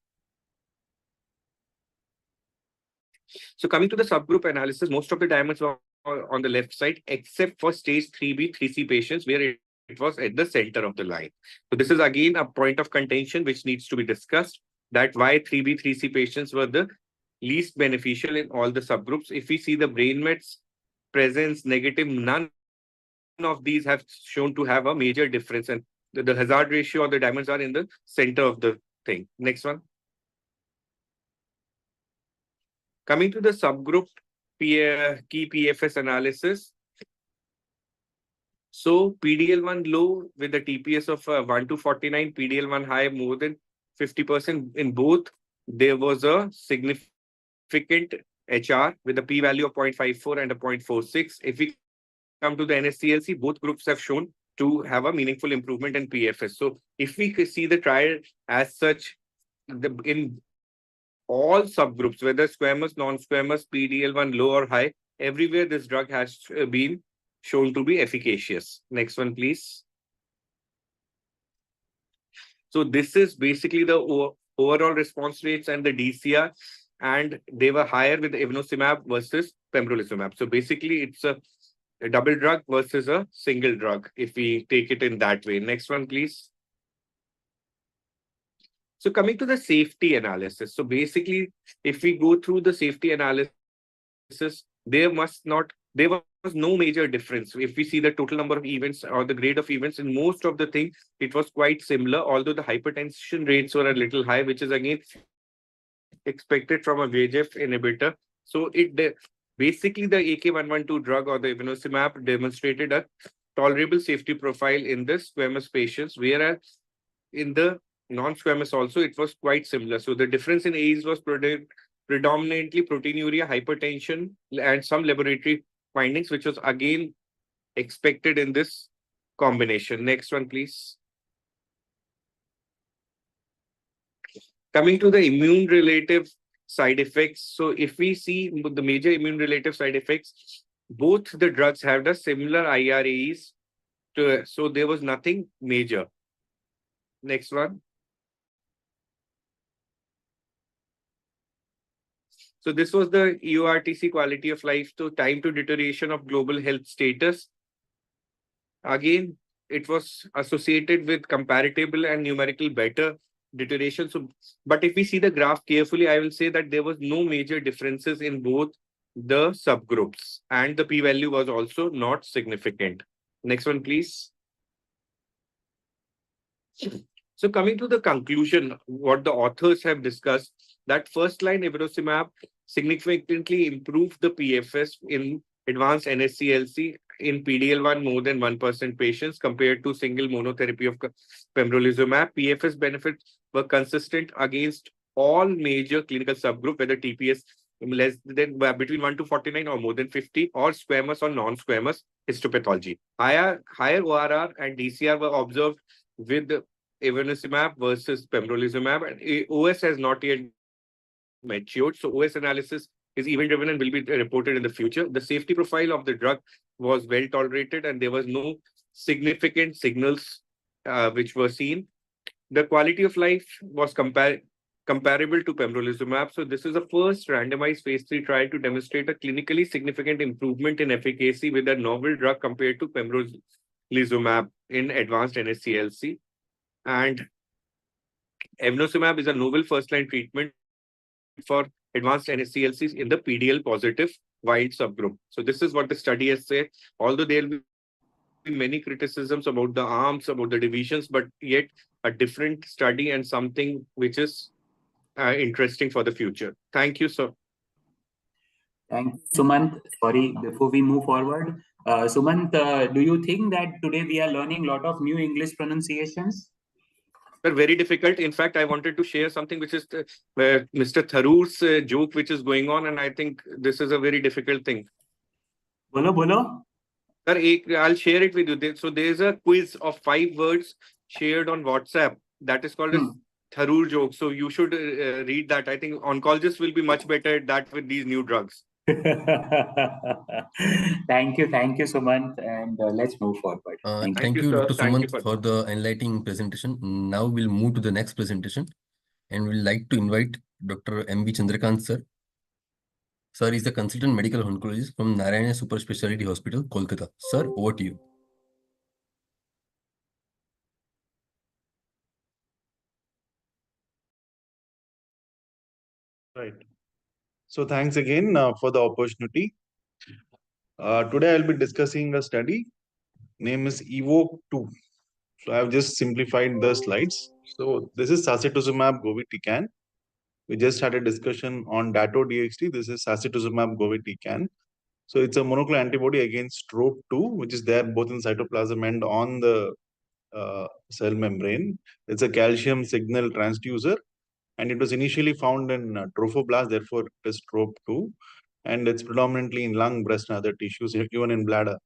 So coming to the subgroup analysis, most of the diamonds were on the left side, except for stage 3B, 3C patients, where it was at the center of the line. So this is again a point of contention which needs to be discussed, that why 3B, 3C patients were the least beneficial in all the subgroups. If we see the brain mets presence negative, none of these have shown to have a major difference, and the hazard ratio or the diamonds are in the center of the thing. Next one. Coming to the subgroup key PFS analysis. So PDL1 low with a TPS of 1 to 49, PDL1 high more than 50% in both. There was a significant HR with a p-value of 0.54 and a 0.46. If we come to the NSCLC, both groups have shown to have a meaningful improvement in PFS. So if we could see the trial as such, in all subgroups, whether squamous, non-squamous, PDL1 low or high, everywhere this drug has been shown to be efficacious. Next one, please. So this is basically the overall response rates and the DCR, and they were higher with ivonescimab versus pembrolizumab. So basically, it's a double drug versus a single drug, if we take it in that way. Next one, please. So coming to the safety analysis. So basically, if we go through the safety analysis, there was no major difference. If we see the total number of events or the grade of events, in most of the things, it was quite similar, although the hypertension rates were a little high, which is again expected from a VEGF inhibitor. So basically the AK112 drug or the ivonescimab demonstrated a tolerable safety profile in the squamous patients, whereas in the non-squamous also it was quite similar. So the difference in AEs was predominantly proteinuria, hypertension, and some laboratory findings, which was again expected in this combination. Next one, please. Coming to the immune-related side effects. So if we see the major immune-related side effects, both the drugs have the similar IRAEs, so there was nothing major. Next one. So this was the EORTC quality of life, so time to deterioration of global health status. Again, it was associated with comparable and numerical better deterioration. So, but if we see the graph carefully, I will say that there was no major differences in both the subgroups, and the p-value was also not significant. Next one, please. So coming to the conclusion, what the authors have discussed, that first-line ivonescimab significantly improved the PFS in advanced NSCLC in PDL1 more than 1% patients compared to single monotherapy of pembrolizumab. PFS benefits were consistent against all major clinical subgroup, whether TPS less than between 1 to 49 or more than 50, or squamous or non-squamous histopathology. Higher ORR and DCR were observed with ivonescimab versus pembrolizumab, and OS has not yet matured. So OS analysis is event-driven and will be reported in the future. The safety profile of the drug was well tolerated, and there was no significant signals which were seen. The quality of life was comparable to pembrolizumab. So this is the first randomized phase 3 trial to demonstrate a clinically significant improvement in efficacy with a novel drug compared to pembrolizumab in advanced NSCLC. And ivonescimab is a novel first-line treatment for advanced NSCLCs in the PDL positive wild subgroup. So this is what the study has said. Although there will been many criticisms about the arms, about the divisions, but yet a different study and something which is interesting for the future. Thank you, sir. Thank you, Sumant. Sorry, before we move forward, Sumant, do you think that today we are learning a lot of new English pronunciations? They're very difficult. In fact, I wanted to share something which is Mr. Tharoor's joke which is going on, and I think this is a very difficult thing. Bolo, bolo. Sir, I'll share it with you. So there's a quiz of 5 words shared on WhatsApp that is called as Tharoor joke. So you should read that. I think oncologists will be much better at that with these new drugs. Thank you, Sumant, and let's move forward. Thank you, sir. Dr. Thank you Sumant, for the enlightening presentation. Now we'll move to the next presentation, and we'd like to invite Dr. M.V. Chandrakant, sir. Sir is a consultant medical oncologist from Narayana Super Speciality Hospital, Kolkata. Sir, over to you. Right. So thanks again for the opportunity. Today I'll be discussing a study. Name is EVOKE-2. So I've just simplified the slides. So this is sacituzumab govitecan. We just had a discussion on Dato-DXd. This is sacituzumab govitecan. So it's a monoclonal antibody against TROP2, which is there both in cytoplasm and on the cell membrane. It's a calcium signal transducer, and it was initially found in trophoblast, therefore it is TROP2, and it's predominantly in lung, breast, and other tissues, even in bladder.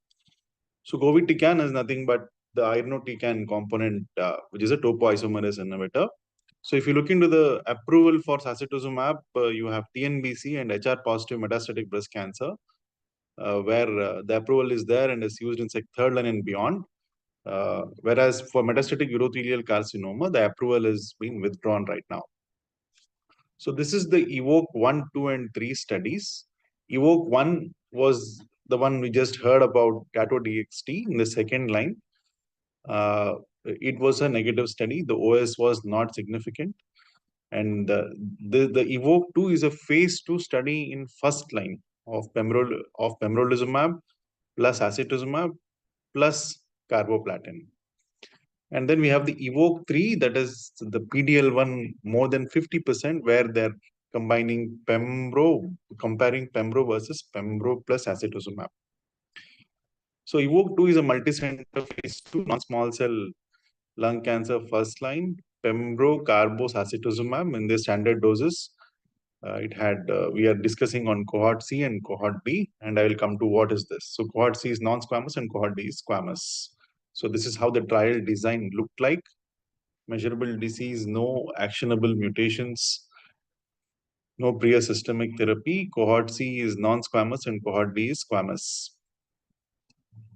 So govitecan is nothing but the irinotecan component, which is a topoisomerase inhibitor. So if you look into the approval for sacituzumab, you have TNBC and HR positive metastatic breast cancer, where the approval is there and is used in third line and beyond. Whereas for metastatic urothelial carcinoma, the approval is being withdrawn right now. So this is the EVOKE 1, 2, and 3 studies. EVOKE 1 was the one we just heard about Dato-DXd in the second line. It was a negative study. The OS was not significant. And the EVOKE 2 is a phase 2 study in first line of pembrolizumab plus sacituzumab plus carboplatin. And then we have the EVOKE 3, that is the PDL1 more than 50%, where they're comparing Pembro versus Pembro plus sacituzumab. So EVOKE 2 is a multi-center phase 2 non-small cell lung cancer first line, Pembro, Carbo, sacituzumab in the standard doses. We are discussing on cohort C and cohort D, and I will come to what is this. So cohort C is non-squamous and cohort D is squamous. So this is how the trial design looked like. Measurable disease, no actionable mutations, no prior systemic therapy. Cohort C is non-squamous and cohort D is squamous.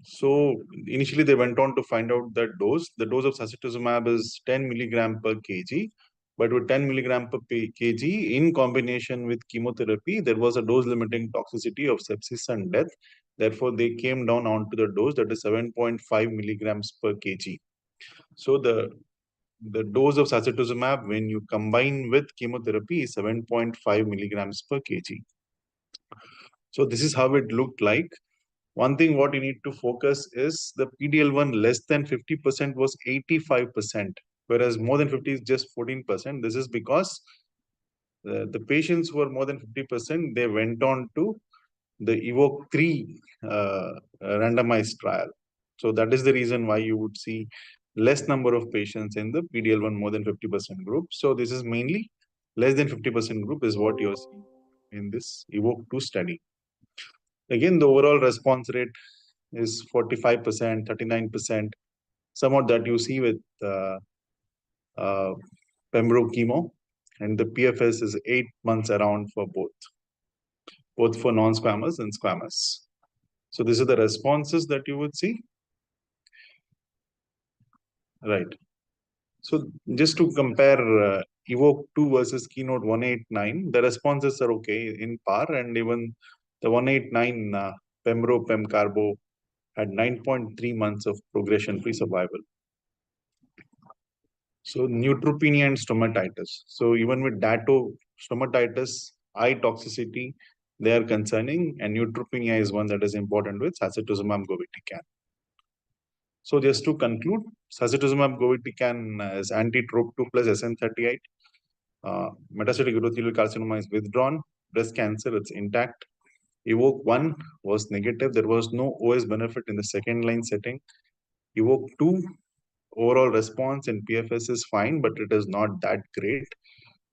So initially they went on to find out that dose. The dose of sacituzumab is 10 milligram per kg. But with 10 milligram per kg in combination with chemotherapy, there was a dose-limiting toxicity of sepsis and death. Therefore, they came down onto the dose that is 7.5 milligrams per kg. So the dose of sacituzumab when you combine with chemotherapy is 7.5 milligrams per kg. So this is how it looked like. One thing what you need to focus is the PDL1 less than 50% was 85%, whereas more than 50 is just 14%. This is because the patients who were more than 50%, they went on to the EVOKE 3 randomized trial. So that is the reason why you would see less number of patients in the PDL1 more than 50% group. So this is mainly less than 50% group is what you're seeing in this EVOKE 2 study. Again, the overall response rate is 45%, 39%, somewhat that you see with Pembro chemo, and the PFS is 8 months around for both for non-squamous and squamous. So these are the responses that you would see. Right. So just to compare EVOKE 2 versus Keynote 189, the responses are okay in par, and even the 189 Pembro, Pemcarbo had 9.3 months of progression-free survival. So neutropenia and stomatitis. So even with Dato, stomatitis, eye toxicity, they are concerning, and neutropenia is one that is important with sacituzumab govitecan. So just to conclude, sacituzumab govitecan is anti-TROP2 plus SN38. Metastatic urothelial carcinoma is withdrawn. Breast cancer, it's intact. EVOKE-1 was negative. There was no OS benefit in the second line setting. EVOKE-2, overall response in PFS is fine, but it is not that great.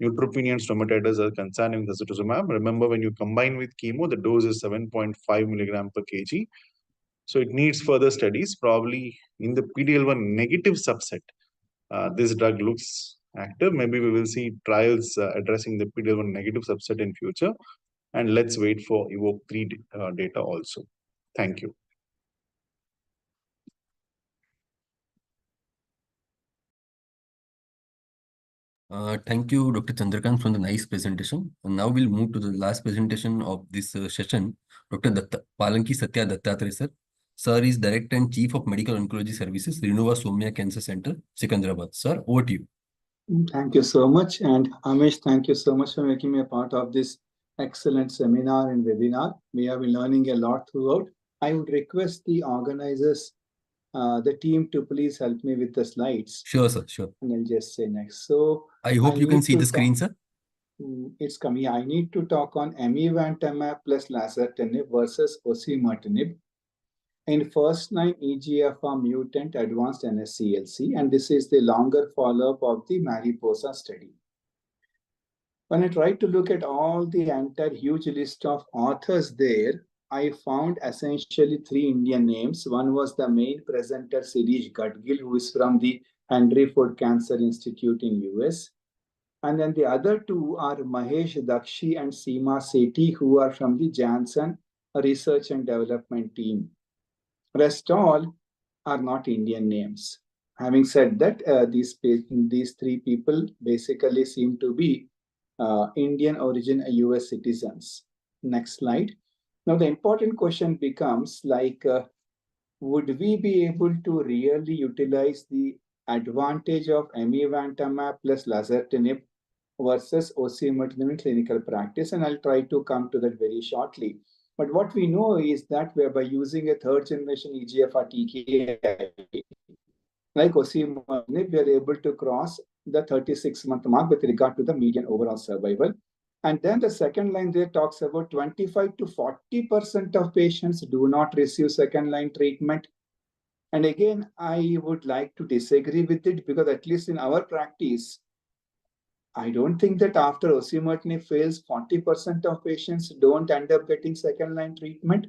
Neutropenia and stomatitis are concerning with sacituzumab. Remember, when you combine with chemo, the dose is 7.5 milligram per kg. So it needs further studies, probably in the PD-L1 negative subset. This drug looks active. Maybe we will see trials addressing the PD-L1 negative subset in future. And let's wait for EVOKE-3 data also. Thank you. Thank you, Dr. Chandrakant, for the nice presentation. And now we'll move to the last presentation of this session. Dr. Palanki Satya Dattatreya, sir. Sir is Director and Chief of Medical Oncology Services, Renova Somya Cancer Center, Secunderabad. Sir, over to you. Thank you so much. And Amish, thank you so much for making me a part of this excellent seminar and webinar. We have been learning a lot throughout. I would request the organizers, the team, to please help me with the slides. Sure, sir, sure. And I'll just say next. So I hope you can see the screen, sir. It's coming. I need to talk on amivantamab plus lazertinib versus osimertinib in first-line EGFR mutant advanced NSCLC, and this is the longer follow-up of the Mariposa study. When I tried to look at all the entire huge list of authors there, I found essentially 3 Indian names. One was the main presenter, Sirish Gadgil, who is from the Henry Ford Cancer Institute in US. And then the other 2 are Mahesh Dakshi and Seema Sethi, who are from the Janssen Research and Development team. Rest all are not Indian names. Having said that, these 3 people basically seem to be Indian origin US citizens. Next slide. Now the important question becomes like, would we be able to really utilize the advantage of amivantamab plus lazertinib versus osimertinib in clinical practice? And I'll try to come to that very shortly. But what we know is that by using a 3rd generation EGFR TKI like osimertinib, we are able to cross the 36-month mark with regard to the median overall survival. And then the second line there talks about 25 to 40% of patients do not receive second line treatment. And again, I would like to disagree with it, because at least in our practice, I don't think that after osimertinib fails, 40% of patients don't end up getting second line treatment.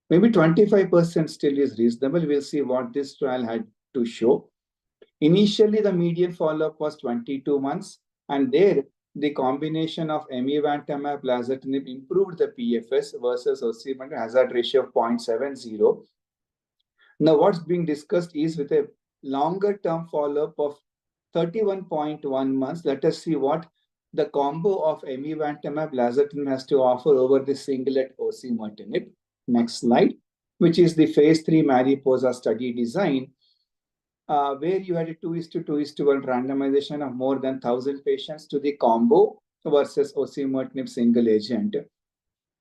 Maybe 25% still is reasonable. We'll see what this trial had to show. Initially, the median follow-up was 22 months, and there the combination of amivantamab lazertinib improved the PFS versus osimertinib hazard ratio of 0.70. Now, what's being discussed is with a longer term follow-up of 31.1 months. Let us see what the combo of amivantamab lazertinib has to offer over the singlet osimertinib. Next slide, which is the phase 3 Mariposa study design, where you had a 2:2:1 randomization of more than 1,000 patients to the combo versus osimertinib single agent.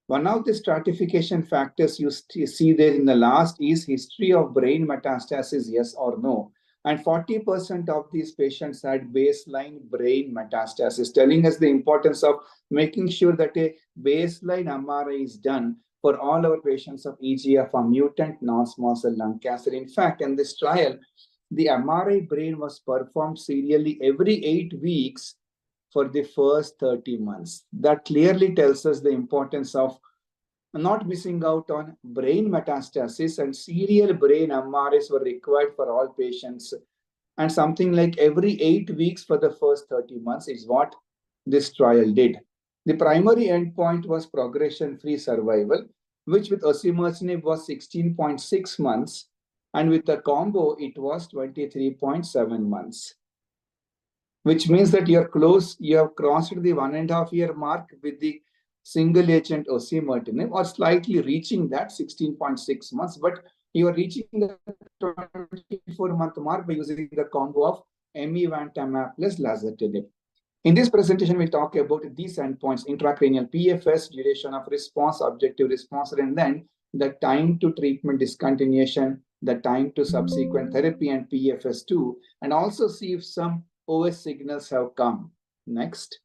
One of the stratification factors you see there in the last is history of brain metastasis, yes or no. And 40% of these patients had baseline brain metastasis, telling us the importance of making sure that a baseline MRI is done for all our patients of EGFR mutant non-small cell lung cancer. In fact, in this trial, the MRI brain was performed serially every 8 weeks for the first 30 months. That clearly tells us the importance of not missing out on brain metastasis, and serial brain MRIs were required for all patients. And something like every 8 weeks for the first 30 months is what this trial did. The primary endpoint was progression-free survival, which with osimertinib was 16.6 months. And with the combo, it was 23.7 months, which means that you have crossed the 1.5 year mark with the single agent osimertinib, or slightly reaching that 16.6 months, but you are reaching the 24-month mark by using the combo of amivantamab plus lazertinib. In this presentation, we'll talk about these endpoints: intracranial PFS, duration of response, objective response, and then the time to treatment discontinuation the time to subsequent therapy and PFS2, and also see if some OS signals have come. Next.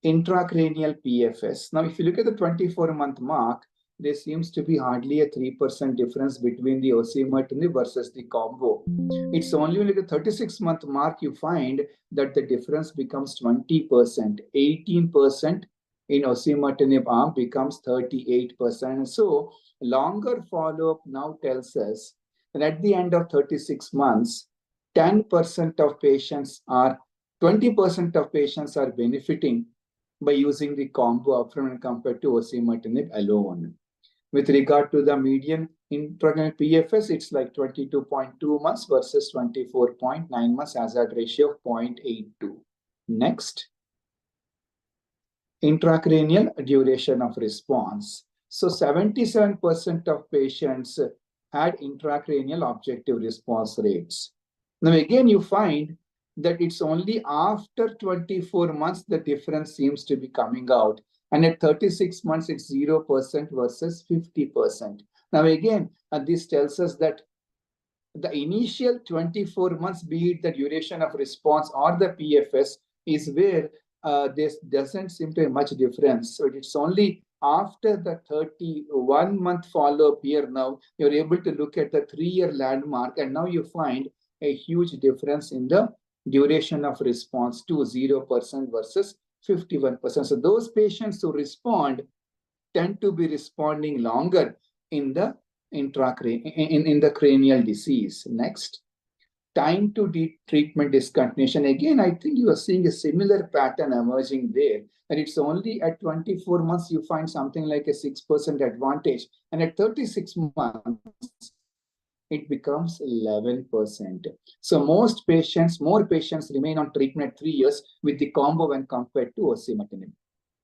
Intracranial PFS. Now, if you look at the 24-month mark, there seems to be hardly a 3% difference between the osimertinib versus the combo. It's only at the 36-month mark you find that the difference becomes 20%. 18% in osimertinib arm becomes 38%. So longer follow-up now tells us that at the end of 36 months, 10% of patients are, 20% of patients are benefiting by using the combo upfront when compared to osimertinib alone. With regard to the median intracranial PFS, it's like 22.2 months versus 24.9 months, hazard ratio of 0.82. Next. Intracranial duration of response. So 77% of patients had intracranial objective response rates. Now again, you find that it's only after 24 months the difference seems to be coming out. And at 36 months, it's 0% versus 50%. Now again, this tells us that the initial 24 months, be it the duration of response or the PFS, is where this doesn't seem to be much difference. So it's only after the 31-month follow-up here now, you're able to look at the 3-year landmark, and now you find a huge difference in the duration of response to 0% versus 51%. So those patients who respond tend to be responding longer in the in the cranial disease. Next. Time to treatment discontinuation. Again, I think you are seeing a similar pattern emerging there. And it's only at 24 months you find something like a 6% advantage. And at 36 months, it becomes 11%. So more patients remain on treatment at 3 years with the combo when compared to osimertinib.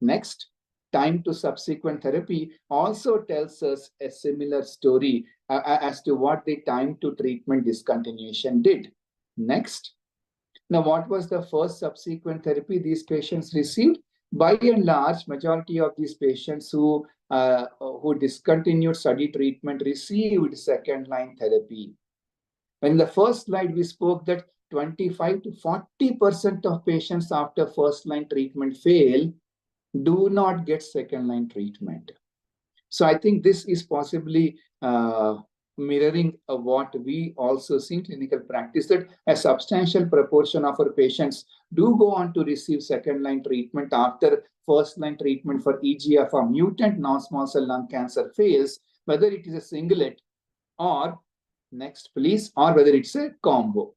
Next, time to subsequent therapy also tells us a similar story as to what the time to treatment discontinuation did. Next. Now, what was the first subsequent therapy these patients received? By and large, majority of these patients who discontinued study treatment received second-line therapy. In the first slide, we spoke that 25 to 40% of patients after first-line treatment fail do not get second-line treatment. So I think this is possibly mirroring what we also see in clinical practice, that a substantial proportion of our patients do go on to receive second-line treatment after first-line treatment for EGFR mutant non-small cell lung cancer fails, whether it is a singlet or, next please, or whether it's a combo.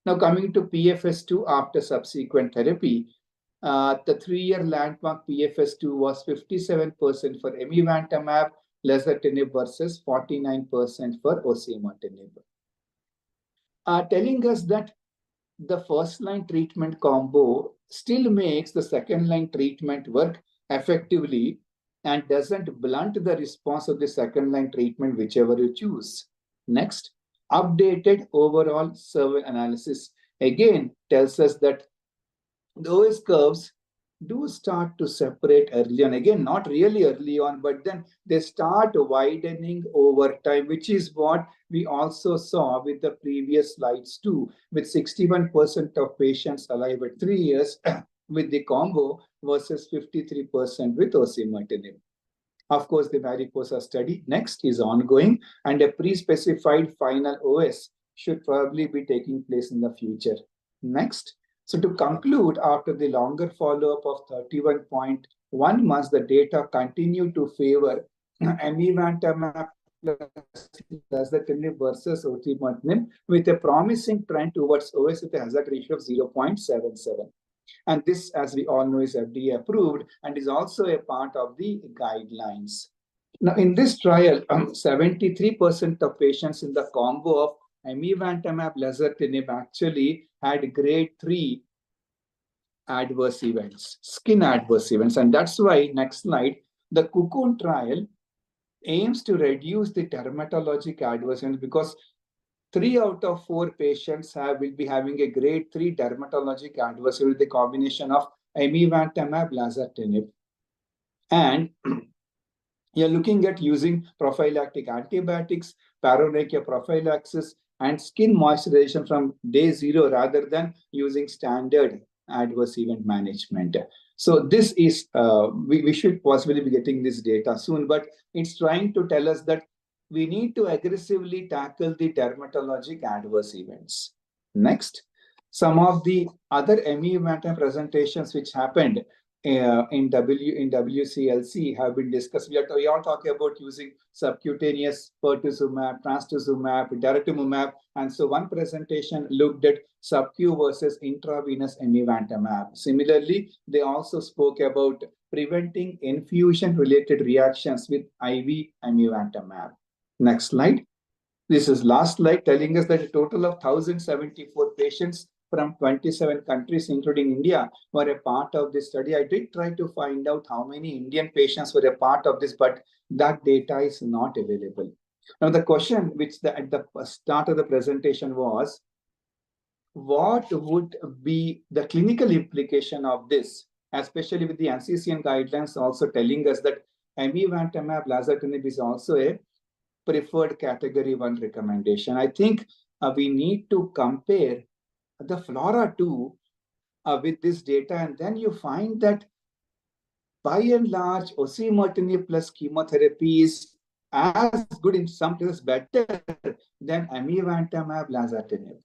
Now coming to PFS2 after subsequent therapy, the 3-year landmark PFS2 was 57% for amivantamab, lazertinib versus 49% for osimertinib. Telling us that the first-line treatment combo still makes the second-line treatment work effectively and doesn't blunt the response of the second-line treatment, whichever you choose. Next, updated overall survey analysis again tells us that the OS curves do start to separate early on. Again, not really early on, but then they start widening over time, which is what we also saw with the previous slides too, with 61% of patients alive at 3 years with the combo versus 53% with osimertinib. Of course, the Mariposa study next is ongoing, and a pre-specified final OS should probably be taking place in the future. Next. So to conclude, after the longer follow-up of 31.1 months, the data continue to favor amivantamab versus osimertinib with a promising trend towards OS with a hazard ratio of 0.77. And this, as we all know, is FDA approved and is also a part of the guidelines. Now, in this trial, 73% of patients in the combo of amivantamab lazertinib actually had grade 3 adverse events, skin adverse events. And that's why, next slide, the Cocoon trial aims to reduce the dermatologic adverse events, because 3 out of 4 patients will be having a grade 3 dermatologic adverse event with the combination of amivantamab lazertinib. And you're looking at using prophylactic antibiotics paronychia prophylaxis, and skin moisturization from day 0 rather than using standard adverse event management. So this is, we should possibly be getting this data soon, but it's trying to tell us that we need to aggressively tackle the dermatologic adverse events. Next, some of the other amivantamab presentations which happened in WCLC have been discussed. We all talk about using subcutaneous pertuzumab, trastuzumab, daratumumab, and so one presentation looked at subcu versus intravenous amivantamab. Similarly, they also spoke about preventing infusion-related reactions with IV amivantamab. Next slide. This is last slide telling us that a total of 1,074 patients from 27 countries, including India, were a part of this study. I did try to find out how many Indian patients were a part of this, but that data is not available. Now, the question which at the start of the presentation was, what would be the clinical implication of this, especially with the NCCN guidelines also telling us that amivantamab lazertinib is also a preferred category 1 recommendation. I think we need to compare the FLAURA2 with this data, and then you find that by and large, osimertinib plus chemotherapy is as good, in some cases better than amivantamab lazertinib.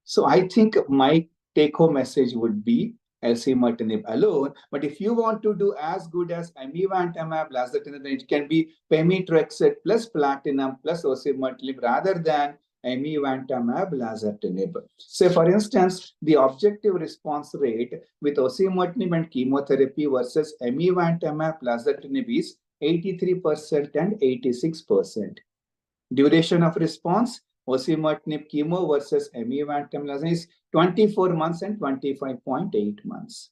So I think my take-home message would be osimertinib alone. But if you want to do as good as amivantamab lazertinib, then it can be pemetrexed plus platinum plus osimertinib rather than amivantamab lazertinib. So, for instance, the objective response rate with osimertinib and chemotherapy versus amivantamab lazertinib is 83% and 86%. Duration of response, osimertinib chemo versus amivantamab lazertinib is 24 months and 25.8 months.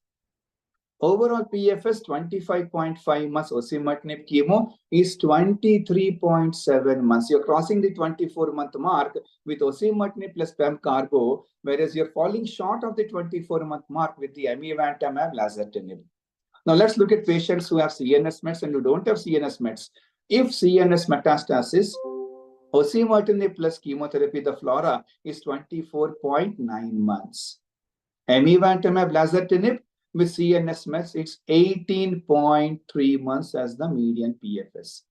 Overall PFS 25.5 months, osimertinib chemo is 23.7 months. You're crossing the 24-month mark with osimertinib plus pem carbo, whereas you're falling short of the 24-month mark with the amivantamab lazertinib. Now let's look at patients who have CNS mets and who don't have CNS mets. If CNS metastasis, osimertinib plus chemotherapy, the FLAURA, is 24.9 months. Amivantamab lazertinib with CNS mets, it's 18.3 months as the median PFS.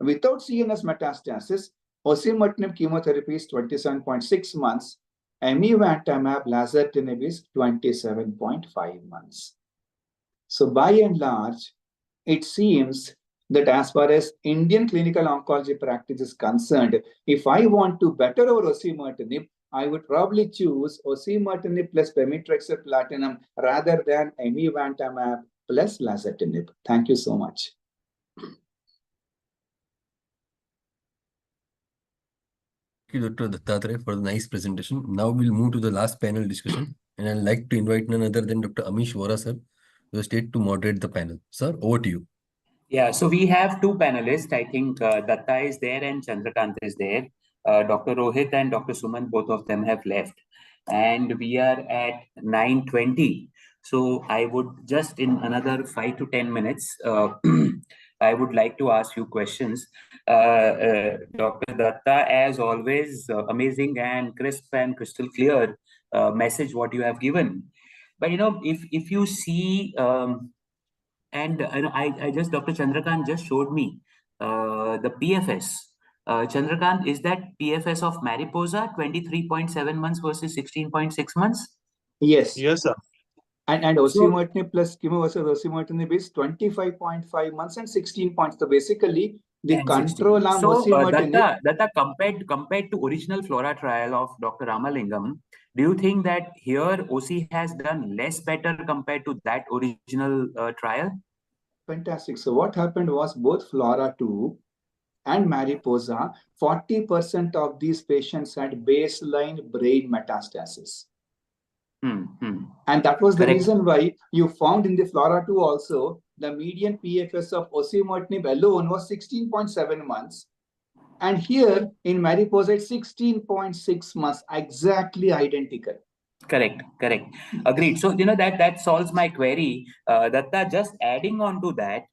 Without CNS metastasis, osimertinib chemotherapy is 27.6 months. Amivantamab lazertinib is 27.5 months. So by and large, it seems that as far as Indian clinical oncology practice is concerned, if I want to better over osimertinib, I would probably choose osimertinib plus pemetrexed platinum rather than amivantamab plus lazertinib. Thank you so much. Thank you, Dr. Dattatreya, for the nice presentation. Now we'll move to the last panel discussion, and I'd like to invite none other than Dr. Amish Vora, sir, the state to moderate the panel. Sir, over to you. Yeah, so we have two panelists. I think Datta is there and Chandrakant is there. Dr. Rohit and Dr. Suman, both of them have left. And we are at 9:20. So I would just in another 5 to 10 minutes, I would like to ask you questions. Dr. Datta, as always, amazing and crisp and crystal clear message what you have given. But if you see, I just, Dr. Chandrakant just showed me the PFS. Chandrakant, is that PFS of Mariposa 23.7 months versus 16.6 months? Yes. Yes, sir. And osimertinib plus chemo versus osimertinib is 25.5 months and 16 points. So basically, the control arm osimertinib. Datta, compared to original FLAURA trial of Dr. Ramalingam, do you think that here OC has done less better compared to that original trial? Fantastic. So what happened was both FLAURA2 and Mariposa, 40% of these patients had baseline brain metastasis. And that was the reason why you found in the FLAURA2 also, the median PFS of osimertinib alone was 16.7 months. And here in Mariposa, it's 16.6 months, exactly identical. Correct. Agreed. So, that solves my query. Datta, just adding on to that,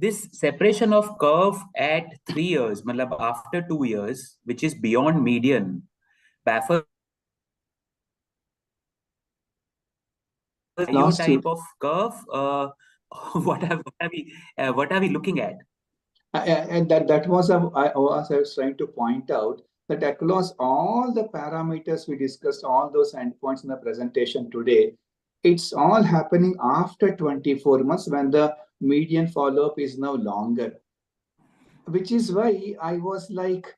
this separation of curve at 3 years, matlab after 2 years, which is beyond median, baffles IO type of curve. What are we looking at? And that was I was trying to point out that across all the parameters we discussed, all those endpoints in the presentation today, it's all happening after 24 months when the median follow-up is now longer. Which is why I was like,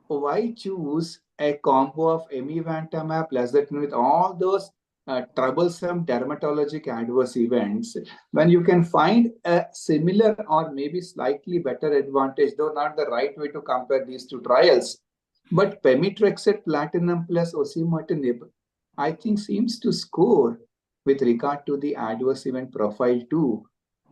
why choose a combo of amivantamab, lazertinib with all those troublesome dermatologic adverse events when you can find a similar or maybe slightly better advantage, though not the right way to compare these two trials. But pemetrexed platinum plus osimertinib, I think, seems to score with regard to the adverse event profile too,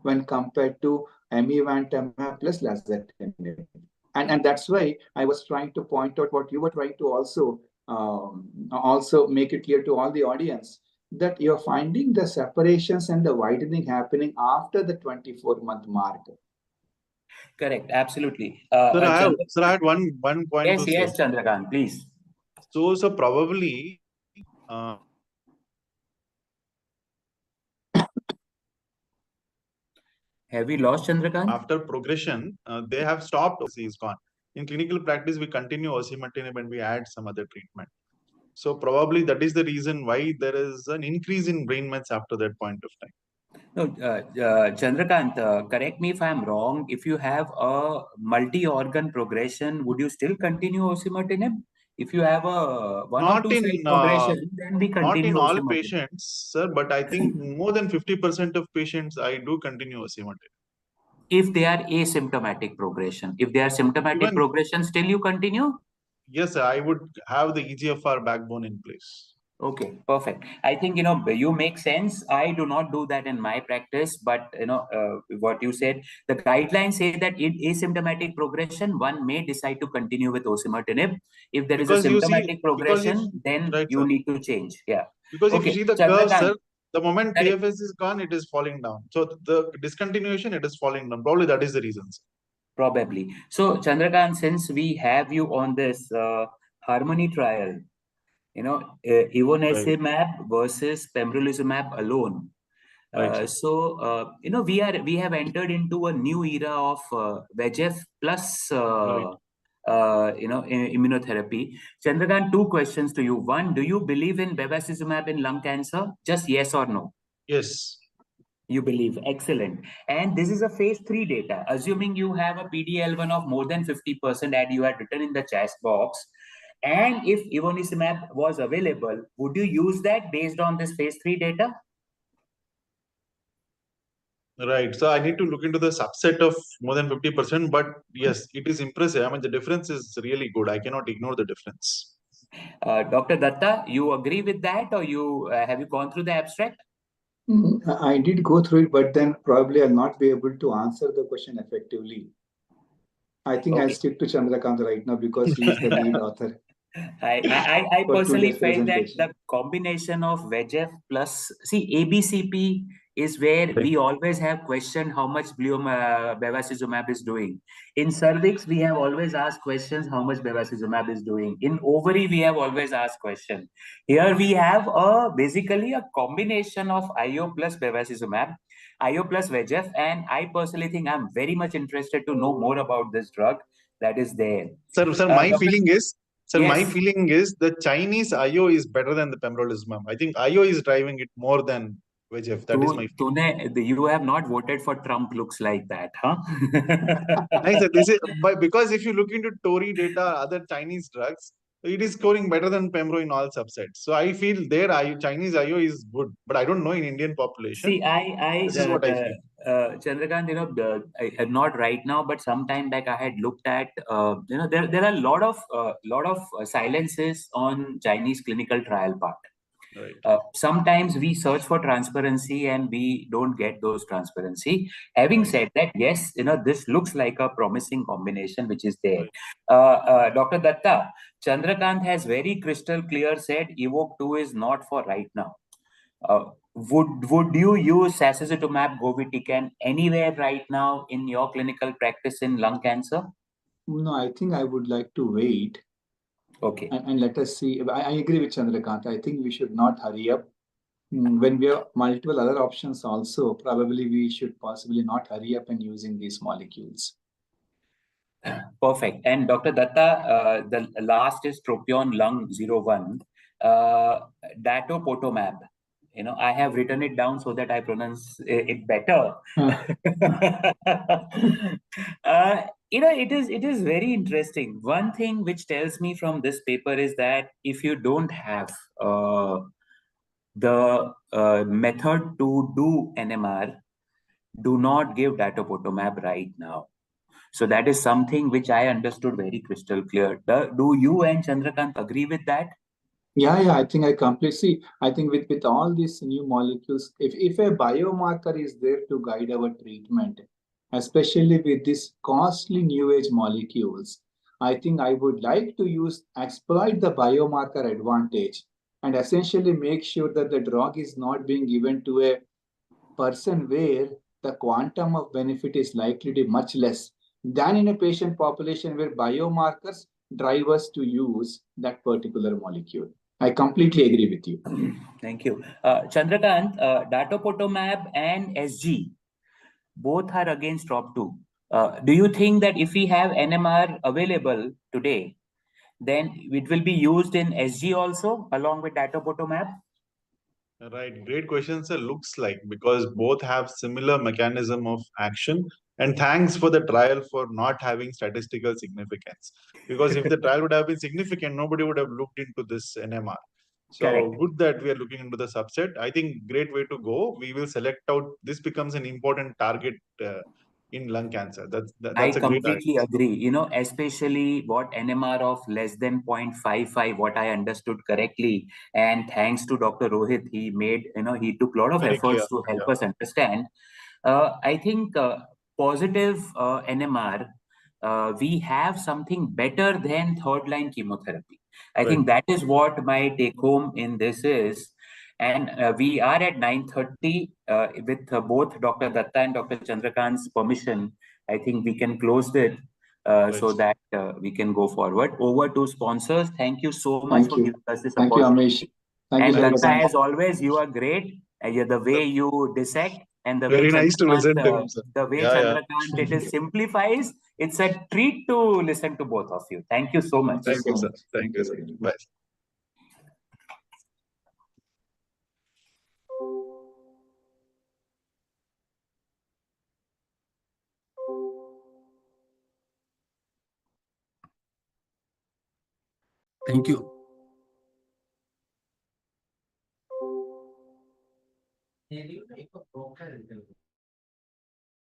when compared to amivantamab plus lazertinib. And that's why I was trying to point out what you were trying to also make it clear to all the audience, that you're finding the separations and the widening happening after the 24-month mark. Correct, absolutely. Sir, I had one point. Yes, yes, Chandrakant, please. So probably have we lost Chandrakant? After progression, they have stopped. Is gone. In clinical practice, we continue osimertinib and we add some other treatment. So probably that is the reason why there is an increase in brain mets after that point of time. No, Chandrakant, correct me if I'm wrong. If you have a multi-organ progression, would you still continue osimertinib? If you have a one or two side progression, then we continue. Not in all patients, sir, but I think more than 50% of patients I do continue osimertinib. If they are asymptomatic progression, if they are symptomatic progression, still you continue? Yes, sir, I would have the EGFR backbone in place. Okay, perfect. I think, you make sense. I do not do that in my practice, but, what you said, the guidelines say that in asymptomatic progression, one may decide to continue with osimertinib. If there is a symptomatic progression, then you need to change. Yeah. Because if you see the curve, sir, the moment TFS is gone, it is falling down. So the discontinuation, it is falling down. Probably that is the reason, sir. Probably. So, Chandrakant, since we have you on this Harmony trial, ivonescimab versus pembrolizumab alone. We have entered into a new era of VEGF plus immunotherapy. Chandrakant, two questions to you. One, do you believe in bevacizumab in lung cancer? Just yes or no? Yes. You believe. Excellent. And this is a phase 3 data. Assuming you have a PD-L1 of more than 50%, and you had written in the chat box, and if ivonescimab was available, would you use that based on this phase 3 data? Right. So I need to look into the subset of more than 50%, but yes, it is impressive. I mean, the difference is really good. I cannot ignore the difference. Dr. Datta, you agree with that, or you have you gone through the abstract? I did go through it, but then probably I'll not be able to answer the question effectively. I think I'll stick to Chandrakant right now because he is the lead author. I personally felt that the combination of VEGF plus, ABCP is where we always have questioned how much bevacizumab is doing. In cervix, we have always asked questions how much bevacizumab is doing. In ovary, we have always asked questions. Here we have basically a combination of IO plus bevacizumab, IO plus VEGF, and I personally think I'm very much interested to know more about this drug that is there. Sir, my feeling is, my feeling is the Chinese IO is better than the pembrolizumab. I think IO is driving it more than VEGF. That is my feeling. You have not voted for Trump, looks like that, huh? Nice, sir. This is because if you look into Tory data, other Chinese drugs, it is scoring better than Pembro in all subsets. So I feel their Chinese IO is good, but I don't know in Indian population. See, this is what I feel. Chandrakant, not right now, but some time back I had looked at, there are a lot of silences on Chinese clinical trial part. Right. Sometimes we search for transparency and we don't get those transparency. Having said that, yes, this looks like a promising combination which is there. Dr. Datta, Chandrakant has very crystal clear said EVOKE 2 is not for right now. would you use sacituzumab govitecan anywhere right now in your clinical practice in lung cancer? No, I think I would like to wait Okay. and let us see. I agree with Chandrakant. I think we should not hurry up. When we have multiple other options also, probably we should possibly not hurry up in using these molecules. Perfect. And Dr. Datta, the last is Tropion Lung 01, datopotamab. I have written it down so that I pronounce it better. It is very interesting. One thing which tells me from this paper is that if you don't have the method to do NMR, do not give datopotamab right now. So that is something which I understood very crystal clear. Do you and Chandrakant agree with that? Yeah, I think I completely see. I think with all these new molecules, if a biomarker is there to guide our treatment, especially with these costly new age molecules, I think I would like to exploit the biomarker advantage and essentially make sure that the drug is not being given to a person where the quantum of benefit is likely to be much less than in a patient population where biomarkers drive us to use that particular molecule. I completely agree with you. Thank you. Chandrakant, datopotamab and SG, both are against TROP2. Do you think that if we have NMR available today, then it will be used in SG also along with datopotamab? Right, great question, sir. Looks like, because both have similar mechanism of action. And thanks for the trial for not having statistical significance. Because if the trial would have been significant, nobody would have looked into this NMR. So Correct. good that we are looking into the subset. I think great way to go. We will select out. This becomes an important target in lung cancer. That's I a great idea. completely agree. Especially what NMR of less than 0.55, what I understood correctly. And thanks to Dr. Rohit, he made, he took a lot of Very efforts clear, to help yeah. us understand. I think positive NMR, we have something better than third line chemotherapy. I think that is what my take home in this is. And we are at 9:30 with both Dr. Datta and Dr. Chandrakant's permission. I think we can close it so that we can go forward. Over to sponsors. Thank you so much for giving us this Thank you, opportunity. Amish. Thank And you, Datta, Chandrakant. as always, you are great. The way you dissect and the way Very nice to listen to Chandrakant, him, sir. the way Yeah. Chandrakant it is simplifies. It's a treat to listen to both of you. Thank you so much. Thank you, sir. Thank you, sir. Bye. Thank you.